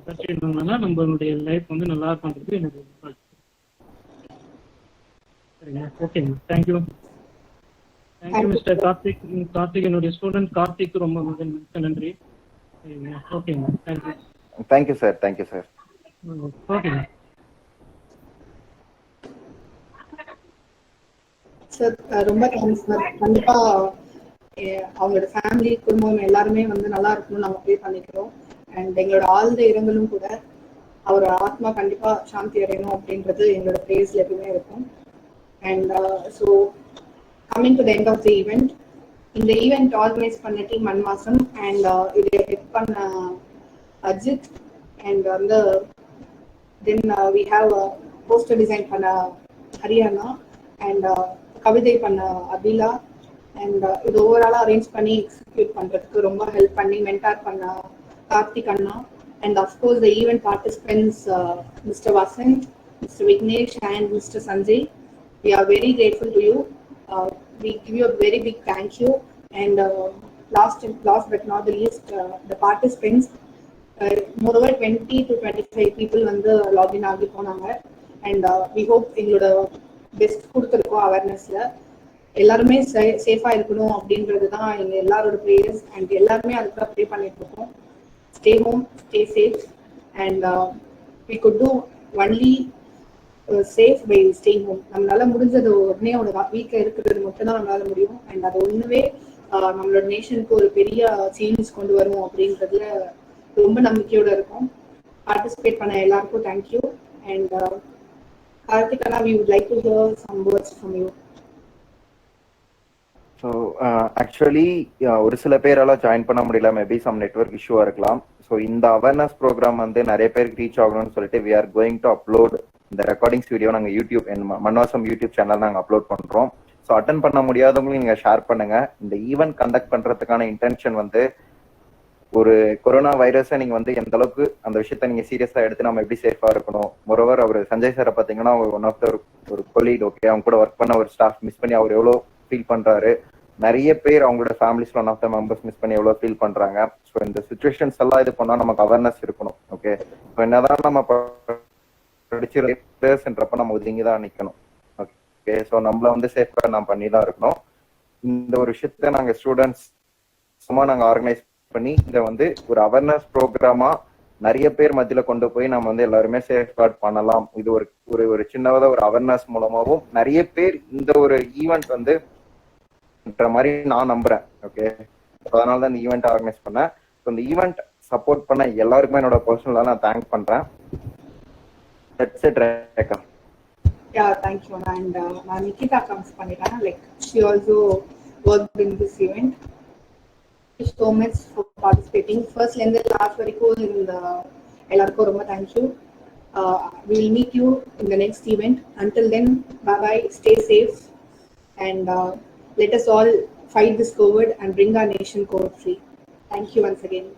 கட்டிருந்தாங்கன்னா நம்மளுடைய லைஃப் வந்து நல்லா பண்ணுறது எனக்கு வாழ்த்து. சரிங்க, ஓகேங்க, தேங்க்யூ. Thank you mister Karthik. என்னுடைய ஸ்டூடெண்ட் கார்த்திக் ரொம்ப மிக்க நன்றி. சரிங்க, ஓகேங்க, thank you. Thank you sir. Thank you sir. ஓகேங்க சார், ரொம்ப தேங்க்ஸ் சார். கண்டிப்பா அவங்களோட ஃபேமிலி, குடும்பம் எல்லாருமே வந்து நல்லா இருக்கணும்னு நாங்கள் ப்ரே பண்ணிக்கிறோம். அண்ட் எங்களோட ஆழ்ந்த இரங்கலும் கூட அவரோட ஆத்மா கண்டிப்பா சாந்தி அடையணும் அப்படின்றது எங்களோட ப்ரேஸ்ல எப்பவுமே இருக்கும். And so coming to the end of the event, இந்த ஈவெண்ட் ஆர்கனைஸ் பண்ண டீம் மண்வாசம் அண்ட் இதை ஹெட் பண்ண அஜித், அண்ட் வந்து then we have poster design பண்ண ஹரியானா, அண்ட் கவிதை பண்ண அபிலா, அண்ட் இது ஓவராலாக அரேஞ்ச் பண்ணி எக்ஸிக்யூட் பண்ணுறதுக்கு ரொம்ப ஹெல்ப் பண்ணி மென்டார் பண்ண கார்த்திக் அண்ணா, and of course the event participants mister Vasanth, mister Vignesh and mister Sanjay. We are very grateful to you. We give you a very big thank you. And last but not the least, the participants, moreover 20 to 25 people வந்து login ஆகி போனாங்க. And we hope எங்களோட best கொடுத்துருக்கோம் அவேர்னஸ்ல. எல்லாருமே சேஃபா இருக்கணும் அப்படின்றது தான் எங்க எல்லாரோட ப்ரேயர்ஸ். அண்ட் எல்லாருமே அதுக்காக ப்ரே பண்ணிட்டு இருக்கோம். Stay home, stay safe, and we could do only safe by staying home. நம்மளால முடிஞ்சது உடனே ஒரு வீட்டில் இருக்கிறது மட்டும்தான் நம்மளால முடியும். அண்ட் அது ஒண்ணுவே நம்மளோட நேஷனுக்கு ஒரு பெரிய சேஞ்ச் கொண்டு வரும் அப்படின்றதுல ரொம்ப நம்பிக்கையோட இருக்கும். பார்ட்டிசிபேட் பண்ண எல்லாருக்கும் thank you. And Karthik Anna, we would like to hear some words from you. So actually ஒரு சில பேரால ஜாயின் பண்ண முடியல, மேபி சம் நெட்வொர்க் இஷ்யூவாக இருக்கலாம். ஸோ இந்த அவேர்னஸ் ப்ரோக்ராம் வந்து நிறைய பேருக்கு ரீச் ஆகணும்னு சொல்லிட்டு we are going to upload இந்த ரெக்கார்டிங்ஸ் வீடியோ நாங்கள் யூடியூப் மண்வாசம் யூடியூப் சேனல் நாங்கள் அப்லோட் பண்ணுறோம். ஸோ அட்டன் பண்ண முடியாதவங்களும் நீங்கள் ஷேர் பண்ணுங்க. இந்த ஈவெண்ட் கண்டக்ட் பண்ணுறதுக்கான இன்டென்ஷன் வந்து ஒரு கொரோனா வைரஸை நீங்கள் வந்து எந்த அளவுக்கு அந்த விஷயத்த நீங்கள் சீரியஸாக எடுத்து நம்ம எப்படி சேஃபாக இருக்கணும். மொரோவர் அவர் சஞ்சய் சாரை பார்த்தீங்கன்னா ஒன் ஆஃப் த ஒரு கொலீக், ஓகே, அவங்க கூட ஒர்க் பண்ண ஒரு ஸ்டாஃப் மிஸ் பண்ணி அவர் எவ்வளோ ஃபீல் பண்ணுறாரு. நிறைய பேர் அவங்களோட ஃபேமிலிஸ்ல one of the members miss பண்ணி எவ்வளோ ஃபீல் பண்ணுறாங்க. ஸோ இந்த சுச்சுவேஷன்ஸ் எல்லாம் இது பண்ணால் நமக்கு அவேர்னஸ் இருக்கணும். ஓகே, ஸோ என்னதான் நம்ம படிச்சுன்றப்ப நம்ம ஒதுங்கி தான் நிற்கணும். ஓகே, ஸோ நம்மள வந்து சேஃப்கார்ட் நாம் பண்ணி தான் இருக்கணும். இந்த ஒரு விஷயத்த நாங்கள் ஸ்டூடெண்ட்ஸ் சும்மா நாங்கள் ஆர்கனைஸ் பண்ணி இதை வந்து ஒரு அவேர்னஸ் ப்ரோக்ராமா நிறைய பேர் மத்தியில கொண்டு போய் நம்ம வந்து எல்லாருமே சேஃப்கார்ட் பண்ணலாம். இது ஒரு ஒரு சின்னதாக ஒரு அவேர்னஸ் மூலமாகவும் நிறைய பேர் இந்த ஒரு ஈவெண்ட் வந்து மாதிரி நான் நம்புறேன். ஓகே, அதனால தான் இந்த ஈவெண்ட் ஆர்கனைஸ் பண்ணேன். ஸோ இந்த ஈவெண்ட் சப்போர்ட் பண்ண எல்லாருக்குமே என்னோட பர்சனலாக நான் தேங்க் பண்றேன். That's it, Rekha. Yeah, thank you. And நான் நிகிதா கம்ஸ் பண்ணிட்டேன். Like she also worked in this event. Thank you so much for participating. First and the last வரைக்கும் இந்த எல்லாருக்கும் ரொம்ப thank you. We will meet you in the next event. Until then, bye bye. Stay safe, and let us all fight this COVID and bring our nation COVID free. Thank you once again.